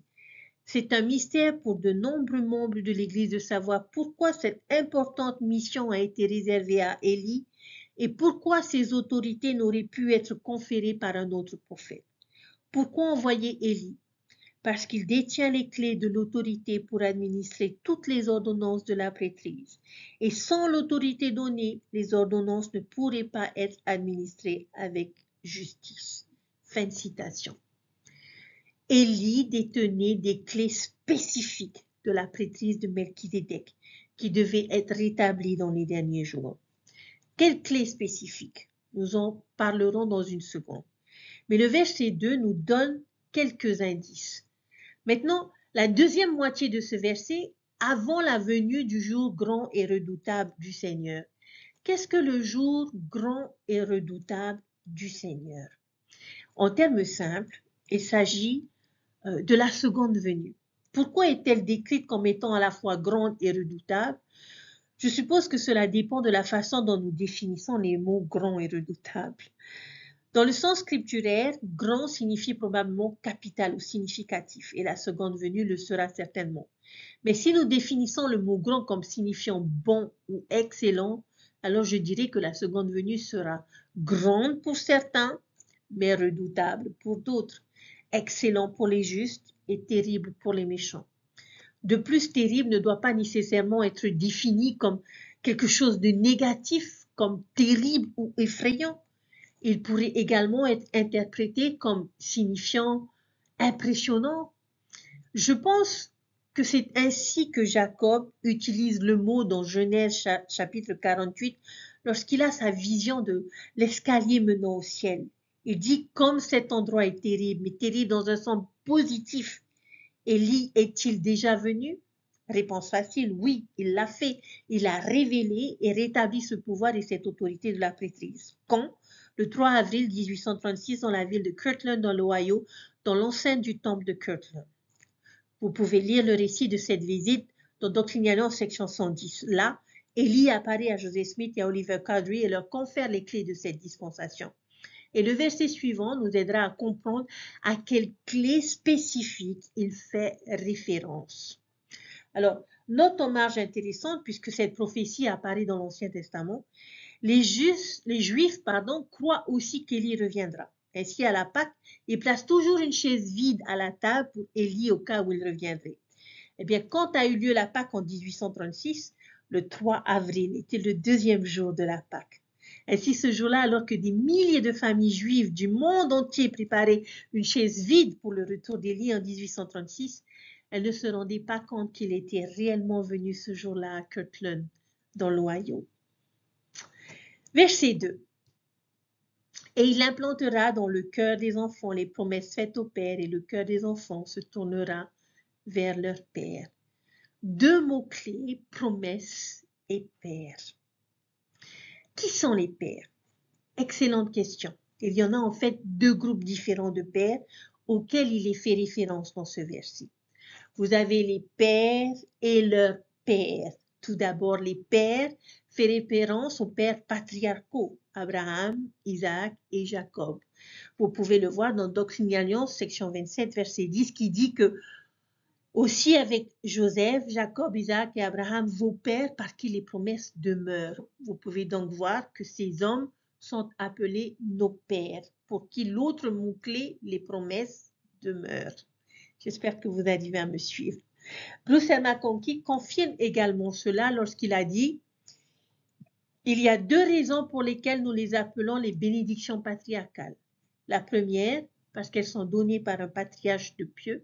C'est un mystère pour de nombreux membres de l'Église de savoir pourquoi cette importante mission a été réservée à Élie et pourquoi ces autorités n'auraient pu être conférées par un autre prophète. Pourquoi envoyer Élie? Parce qu'il détient les clés de l'autorité pour administrer toutes les ordonnances de la prêtrise. Et sans l'autorité donnée, les ordonnances ne pourraient pas être administrées avec justice. Fin de citation. Élie détenait des clés spécifiques de la prêtrise de Melchizedek qui devaient être rétablies dans les derniers jours. Quelles clés spécifiques? Nous en parlerons dans une seconde. Mais le verset 2 nous donne quelques indices. Maintenant, la deuxième moitié de ce verset, avant la venue du jour grand et redoutable du Seigneur. Qu'est-ce que le jour grand et redoutable du Seigneur? En termes simples, il s'agit de la seconde venue. Pourquoi est-elle décrite comme étant à la fois grande et redoutable? Je suppose que cela dépend de la façon dont nous définissons les mots grand et redoutable. Dans le sens scripturaire, grand signifie probablement capital ou significatif, et la seconde venue le sera certainement. Mais si nous définissons le mot grand comme signifiant bon ou excellent, alors je dirais que la seconde venue sera grande pour certains, mais redoutable pour d'autres, excellent pour les justes et terrible pour les méchants. De plus, terrible ne doit pas nécessairement être défini comme quelque chose de négatif, comme terrible ou effrayant. Il pourrait également être interprété comme signifiant impressionnant. Je pense que c'est ainsi que Jacob utilise le mot dans Genèse chapitre 48 lorsqu'il a sa vision de l'escalier menant au ciel. Il dit comme cet endroit est terrible, mais terrible dans un sens positif. Élie est-il déjà venu? Réponse facile, oui, il l'a fait. Il a révélé et rétabli ce pouvoir et cette autorité de la prêtrise. Quand? Le 3 avril 1836 dans la ville de Kirtland dans l'Ohio, dans l'enceinte du temple de Kirtland. Vous pouvez lire le récit de cette visite dans Doctrinalion section 110. Là, Élie apparaît à Joseph Smith et à Oliver Cowdery et leur confère les clés de cette dispensation. Et le verset suivant nous aidera à comprendre à quelle clé spécifique il fait référence. Alors, note en marge intéressante, puisque cette prophétie apparaît dans l'Ancien Testament, les Juifs croient aussi qu'Élie reviendra. Ainsi, à la Pâque, ils placent toujours une chaise vide à la table pour Élie au cas où il reviendrait. Eh bien, quand a eu lieu la Pâque en 1836, le 3 avril était le deuxième jour de la Pâque. Ainsi, ce jour-là, alors que des milliers de familles juives du monde entier préparaient une chaise vide pour le retour d'Élie en 1836, elles ne se rendaient pas compte qu'il était réellement venu ce jour-là à Kirtland, dans l'Ohio. Verset 2. Et il implantera dans le cœur des enfants les promesses faites au Père, et le cœur des enfants se tournera vers leur Père. Deux mots-clés, promesses et Père. Qui sont les pères? Excellente question. Il y en a en fait deux groupes différents de pères auxquels il est fait référence dans ce verset. Vous avez les pères et leurs pères. Tout d'abord, les pères fait référence aux pères patriarcaux, Abraham, Isaac et Jacob. Vous pouvez le voir dans Doctrinalion, section 27, verset 10, qui dit que aussi avec Joseph, Jacob, Isaac et Abraham, vos pères, par qui les promesses demeurent. Vous pouvez donc voir que ces hommes sont appelés nos pères, pour qui l'autre mot-clé, les promesses, demeurent. J'espère que vous arrivez à me suivre. Bruce L. McConkie confirme également cela lorsqu'il a dit « Il y a deux raisons pour lesquelles nous les appelons les bénédictions patriarcales. La première, parce qu'elles sont données par un patriarche de pieux,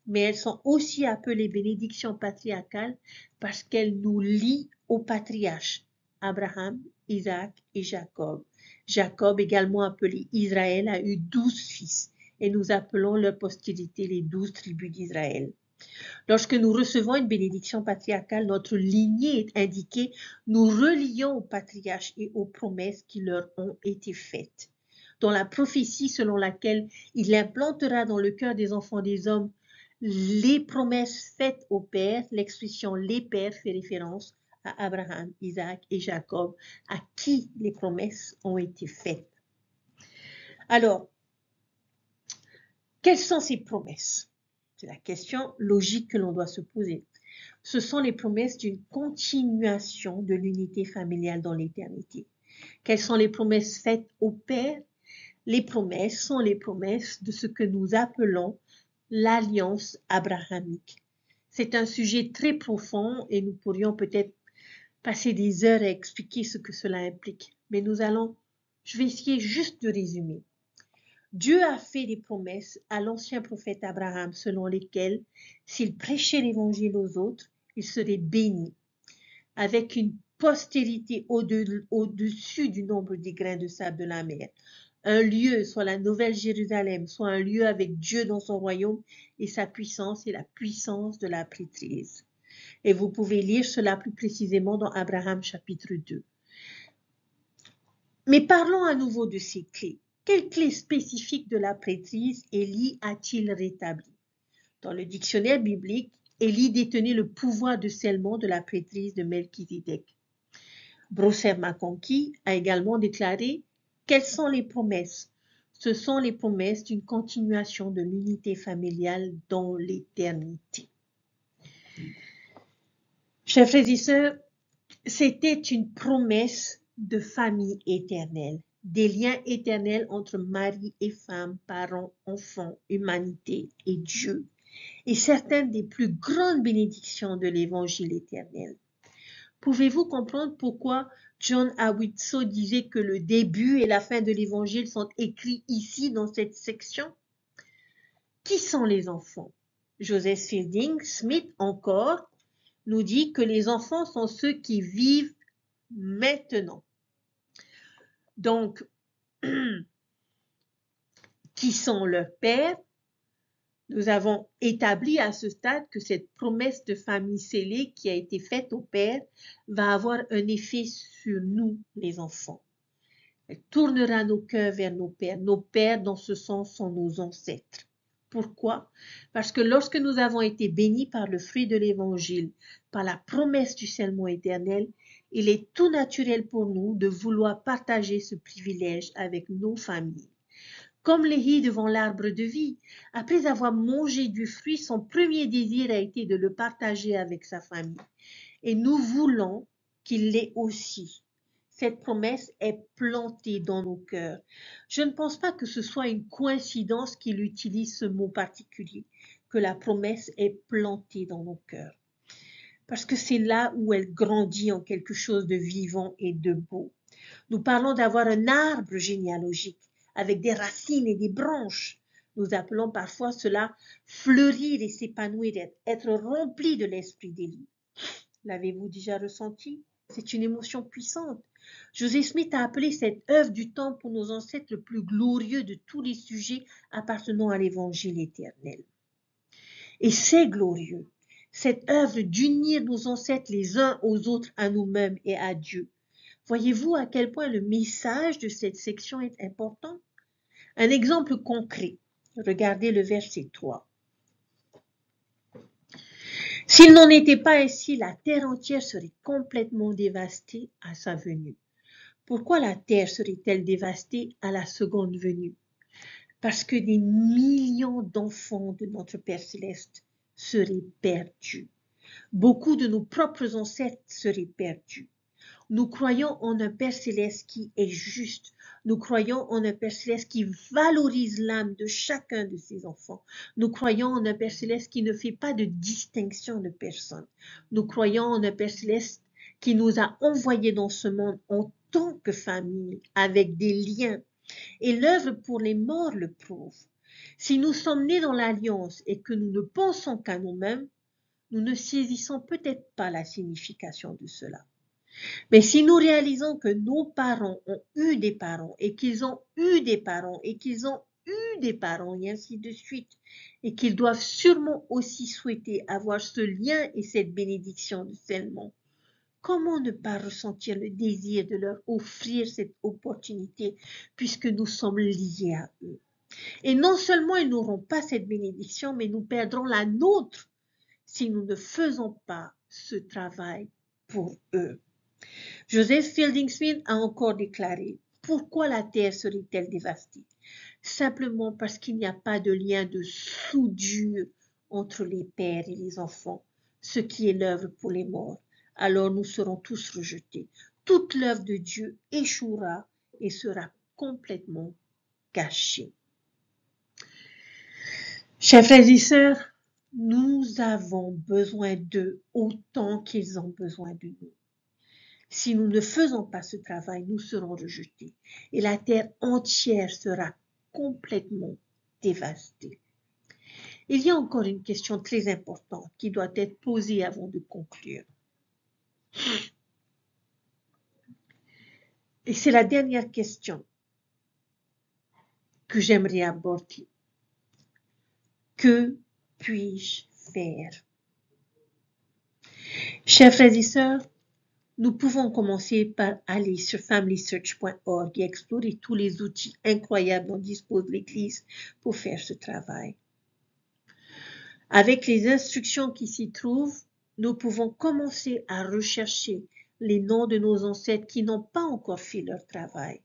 mais elles sont aussi appelées bénédictions patriarcales parce qu'elles nous lient aux patriarches, Abraham, Isaac et Jacob. Jacob, également appelé Israël, a eu 12 fils, et nous appelons leur postérité les 12 tribus d'Israël. Lorsque nous recevons une bénédiction patriarcale, notre lignée est indiquée, nous relions aux patriarches et aux promesses qui leur ont été faites. Dans la prophétie selon laquelle il implantera dans le cœur des enfants des hommes les promesses faites aux pères, l'expression les pères fait référence à Abraham, Isaac et Jacob, à qui les promesses ont été faites. Alors, quelles sont ces promesses? C'est la question logique que l'on doit se poser. Ce sont les promesses d'une continuation de l'unité familiale dans l'éternité. Quelles sont les promesses faites au Père? Les promesses sont les promesses de ce que nous appelons l'alliance abrahamique. C'est un sujet très profond et nous pourrions peut-être passer des heures à expliquer ce que cela implique. Mais je vais essayer juste de résumer. Dieu a fait des promesses à l'ancien prophète Abraham selon lesquelles, s'il prêchait l'évangile aux autres, il serait béni, avec une postérité au-dessus du nombre des grains de sable de la mer. Un lieu, soit la Nouvelle Jérusalem, soit un lieu avec Dieu dans son royaume et sa puissance et la puissance de la prêtrise. Et vous pouvez lire cela plus précisément dans Abraham chapitre 2. Mais parlons à nouveau de ces clés. Quelle clé spécifique de la prêtrise Élie a-t-il rétabli? Dans le dictionnaire biblique, Élie détenait le pouvoir de scellement de la prêtrise de Melchizedek. Brosser McConkie a également déclaré: quelles sont les promesses? Ce sont les promesses d'une continuation de l'unité familiale dans l'éternité. Chers frères et sœurs, c'était une promesse de famille éternelle, des liens éternels entre mari et femme, parents, enfants, humanité et Dieu, et certaines des plus grandes bénédictions de l'évangile éternel. Pouvez-vous comprendre pourquoi John Howitso disait que le début et la fin de l'évangile sont écrits ici dans cette section? Qui sont les enfants? Joseph Fielding Smith encore nous dit que les enfants sont ceux qui vivent maintenant. Donc, qui sont leurs pères? Nous avons établi à ce stade que cette promesse de famille scellée qui a été faite au Père va avoir un effet sur nous, les enfants. Elle tournera nos cœurs vers nos pères. Nos pères, dans ce sens, sont nos ancêtres. Pourquoi? Parce que lorsque nous avons été bénis par le fruit de l'Évangile, par la promesse du scellement éternel, il est tout naturel pour nous de vouloir partager ce privilège avec nos familles. Comme Léhi devant l'arbre de vie, après avoir mangé du fruit, son premier désir a été de le partager avec sa famille. Et nous voulons qu'il l'ait aussi. Cette promesse est plantée dans nos cœurs. Je ne pense pas que ce soit une coïncidence qu'il utilise ce mot particulier, que la promesse est plantée dans nos cœurs. Parce que c'est là où elle grandit en quelque chose de vivant et de beau. Nous parlons d'avoir un arbre généalogique avec des racines et des branches. Nous appelons parfois cela fleurir et s'épanouir, être rempli de l'esprit d'Élie. L'avez-vous déjà ressenti? C'est une émotion puissante. Joseph Smith a appelé cette œuvre du temps pour nos ancêtres le plus glorieux de tous les sujets appartenant à l'évangile éternel. Et c'est glorieux, cette œuvre d'unir nos ancêtres les uns aux autres, à nous-mêmes et à Dieu. Voyez-vous à quel point le message de cette section est important? Un exemple concret. Regardez le verset 3. S'il n'en était pas ainsi, la terre entière serait complètement dévastée à sa venue. Pourquoi la terre serait-elle dévastée à la seconde venue? Parce que des millions d'enfants de notre Père céleste seraient perdus. Beaucoup de nos propres ancêtres seraient perdus. Nous croyons en un Père céleste qui est juste. Nous croyons en un Père céleste qui valorise l'âme de chacun de ses enfants. Nous croyons en un Père céleste qui ne fait pas de distinction de personne. Nous croyons en un Père céleste qui nous a envoyés dans ce monde en tant que famille, avec des liens. Et l'œuvre pour les morts le prouve. Si nous sommes nés dans l'alliance et que nous ne pensons qu'à nous-mêmes, nous ne saisissons peut-être pas la signification de cela. Mais si nous réalisons que nos parents ont eu des parents et qu'ils ont eu des parents et qu'ils ont eu des parents et ainsi de suite, et qu'ils doivent sûrement aussi souhaiter avoir ce lien et cette bénédiction de scellement, comment ne pas ressentir le désir de leur offrir cette opportunité puisque nous sommes liés à eux? Et non seulement ils n'auront pas cette bénédiction, mais nous perdrons la nôtre si nous ne faisons pas ce travail pour eux. Joseph Fielding Smith a encore déclaré: pourquoi la terre serait-elle dévastée? Simplement parce qu'il n'y a pas de lien de soudure entre les pères et les enfants, ce qui est l'œuvre pour les morts. Alors nous serons tous rejetés. Toute l'œuvre de Dieu échouera et sera complètement gâchée. Chers frères et sœurs, nous avons besoin d'eux autant qu'ils ont besoin de nous. Si nous ne faisons pas ce travail, nous serons rejetés et la terre entière sera complètement dévastée. Il y a encore une question très importante qui doit être posée avant de conclure. Et c'est la dernière question que j'aimerais aborder. Que puis-je faire? Chers frères et sœurs, nous pouvons commencer par aller sur familysearch.org et explorer tous les outils incroyables dont dispose l'Église pour faire ce travail. Avec les instructions qui s'y trouvent, nous pouvons commencer à rechercher les noms de nos ancêtres qui n'ont pas encore fait leur travail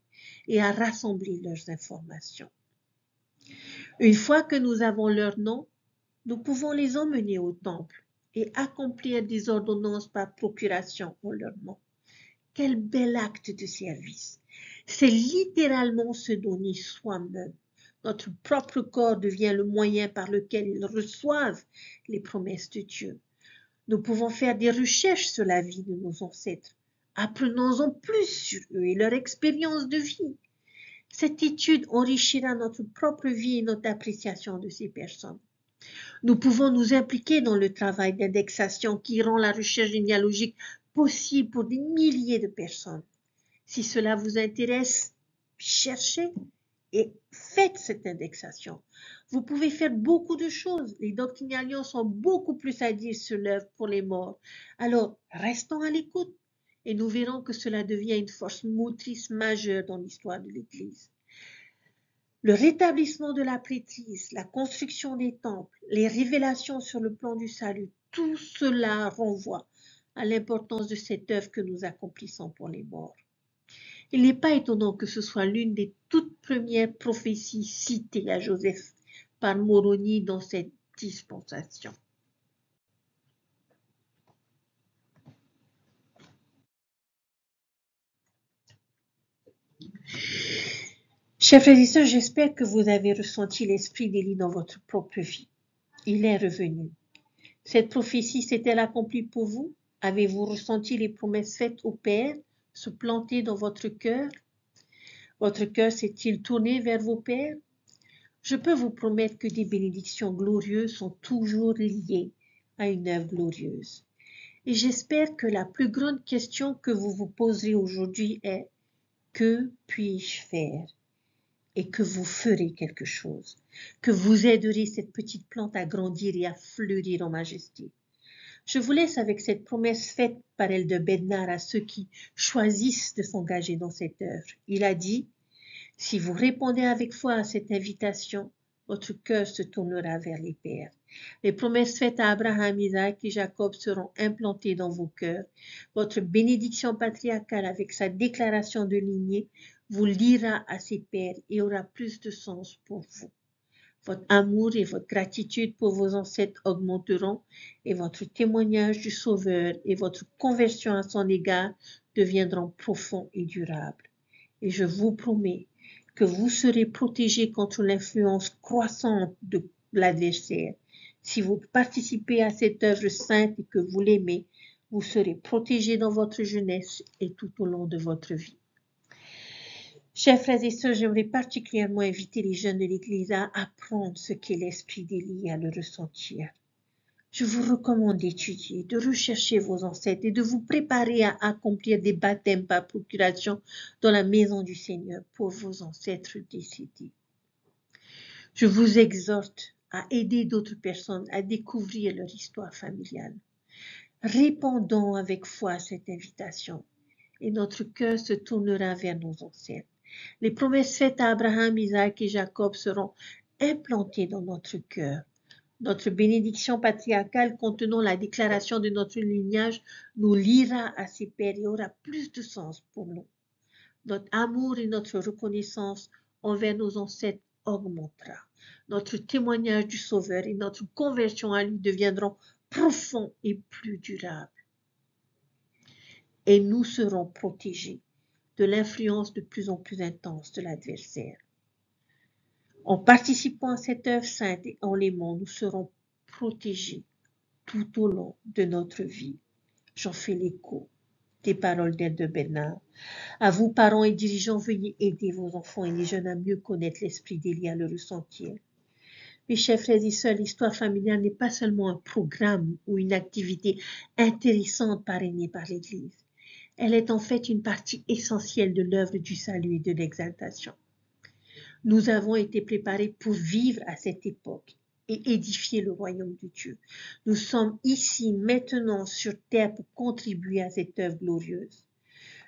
et à rassembler leurs informations. Une fois que nous avons leurs noms, nous pouvons les emmener au temple et accomplir des ordonnances par procuration en leur nom. Quel bel acte de service! C'est littéralement se donner soi-même. Notre propre corps devient le moyen par lequel ils reçoivent les promesses de Dieu. Nous pouvons faire des recherches sur la vie de nos ancêtres. Apprenons-en plus sur eux et leur expérience de vie. Cette étude enrichira notre propre vie et notre appréciation de ces personnes. Nous pouvons nous impliquer dans le travail d'indexation qui rend la recherche généalogique possible pour des milliers de personnes. Si cela vous intéresse, cherchez et faites cette indexation. Vous pouvez faire beaucoup de choses. Les doctrinaliens ont beaucoup plus à dire sur l'œuvre pour les morts. Alors, restons à l'écoute et nous verrons que cela devient une force motrice majeure dans l'histoire de l'Église. Le rétablissement de la prêtrise, la construction des temples, les révélations sur le plan du salut, tout cela renvoie à l'importance de cette œuvre que nous accomplissons pour les morts. Il n'est pas étonnant que ce soit l'une des toutes premières prophéties citées à Joseph par Moroni dans cette dispensation. Chers frères et sœurs, j'espère que vous avez ressenti l'esprit d'Élie dans votre propre vie. Il est revenu. Cette prophétie s'est-elle accomplie pour vous? Avez-vous ressenti les promesses faites au Père se planter dans votre cœur? Votre cœur s'est-il tourné vers vos pères? Je peux vous promettre que des bénédictions glorieuses sont toujours liées à une œuvre glorieuse. Et j'espère que la plus grande question que vous vous poserez aujourd'hui est « Que puis-je faire ?» et que vous ferez quelque chose, que vous aiderez cette petite plante à grandir et à fleurir en majesté. Je vous laisse avec cette promesse faite par Elder Bednar à ceux qui choisissent de s'engager dans cette œuvre. Il a dit « Si vous répondez avec foi à cette invitation, votre cœur se tournera vers les pères. Les promesses faites à Abraham, Isaac et Jacob seront implantées dans vos cœurs. Votre bénédiction patriarcale avec sa déclaration de lignée vous liera à ses pères et aura plus de sens pour vous. Votre amour et votre gratitude pour vos ancêtres augmenteront et votre témoignage du Sauveur et votre conversion à son égard deviendront profonds et durables. Et je vous promets que vous serez protégés contre l'influence croissante de l'adversaire. Si vous participez à cette œuvre sainte et que vous l'aimez, vous serez protégés dans votre jeunesse et tout au long de votre vie. Chers frères et sœurs, j'aimerais particulièrement inviter les jeunes de l'Église à apprendre ce qu'est l'esprit d'Élie et à le ressentir. Je vous recommande d'étudier, de rechercher vos ancêtres et de vous préparer à accomplir des baptêmes par procuration dans la maison du Seigneur pour vos ancêtres décédés. Je vous exhorte à aider d'autres personnes à découvrir leur histoire familiale. Répondons avec foi à cette invitation et notre cœur se tournera vers nos ancêtres. Les promesses faites à Abraham, Isaac et Jacob seront implantées dans notre cœur. Notre bénédiction patriarcale contenant la déclaration de notre lignage nous liera à ses pères et aura plus de sens pour nous. Notre amour et notre reconnaissance envers nos ancêtres augmentera. notre témoignage du Sauveur et notre conversion à lui deviendront profonds et plus durables. Et nous serons protégés de l'influence de plus en plus intense de l'adversaire. En participant à cette œuvre sainte et en l'aimant, nous serons protégés tout au long de notre vie. J'en fais l'écho des paroles d'Elle de Bernard. À vous, parents et dirigeants, veuillez aider vos enfants et les jeunes à mieux connaître l'esprit d'Élie, à le ressentir. Mes chers frères et sœurs, l'histoire familiale n'est pas seulement un programme ou une activité intéressante parrainée par l'Église. Elle est en fait une partie essentielle de l'œuvre du salut et de l'exaltation. Nous avons été préparés pour vivre à cette époque et édifier le royaume de Dieu. Nous sommes ici maintenant sur terre pour contribuer à cette œuvre glorieuse.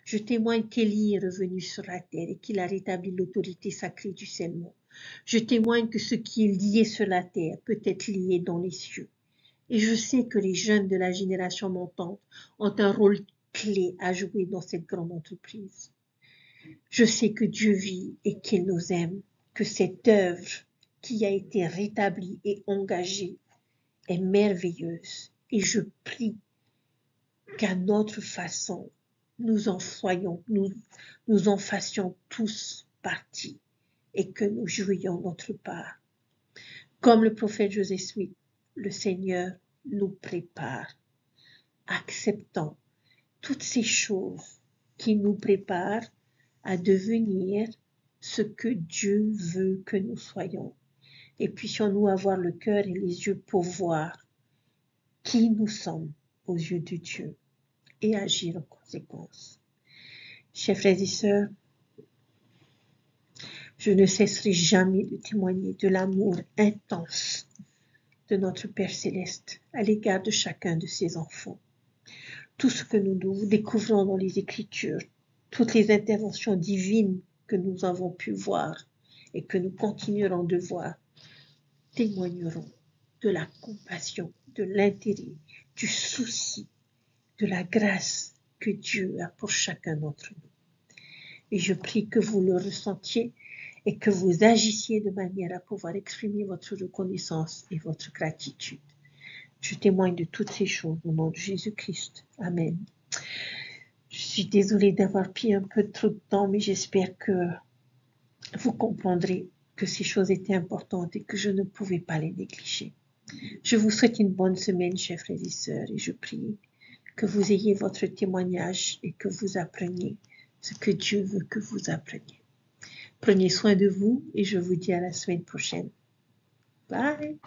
Je témoigne qu'Élie est revenu sur la terre et qu'il a rétabli l'autorité sacrée du serment. Je témoigne que ce qui est lié sur la terre peut être lié dans les cieux. Et je sais que les jeunes de la génération montante ont un rôle clé à jouer dans cette grande entreprise. Je sais que Dieu vit et qu'il nous aime, que cette œuvre qui a été rétablie et engagée est merveilleuse. Et je prie qu'à notre façon, nous en fassions tous partie et que nous jouions notre part. Comme le prophète Joseph Smith, le Seigneur nous prépare, acceptant toutes ces choses qui nous préparent à devenir ce que Dieu veut que nous soyons. Et puissions-nous avoir le cœur et les yeux pour voir qui nous sommes aux yeux de Dieu et agir en conséquence. Chers frères et sœurs, je ne cesserai jamais de témoigner de l'amour intense de notre Père Céleste à l'égard de chacun de ses enfants. Tout ce que nous découvrons dans les Écritures, toutes les interventions divines que nous avons pu voir et que nous continuerons de voir, témoigneront de la compassion, de l'intérêt, du souci, de la grâce que Dieu a pour chacun d'entre nous. Et je prie que vous le ressentiez et que vous agissiez de manière à pouvoir exprimer votre reconnaissance et votre gratitude. Je témoigne de toutes ces choses au nom de Jésus-Christ. Amen. Je suis désolée d'avoir pris un peu trop de temps, mais j'espère que vous comprendrez que ces choses étaient importantes et que je ne pouvais pas les négliger. Je vous souhaite une bonne semaine, chers frères et sœurs, et je prie que vous ayez votre témoignage et que vous appreniez ce que Dieu veut que vous appreniez. Prenez soin de vous et je vous dis à la semaine prochaine. Bye!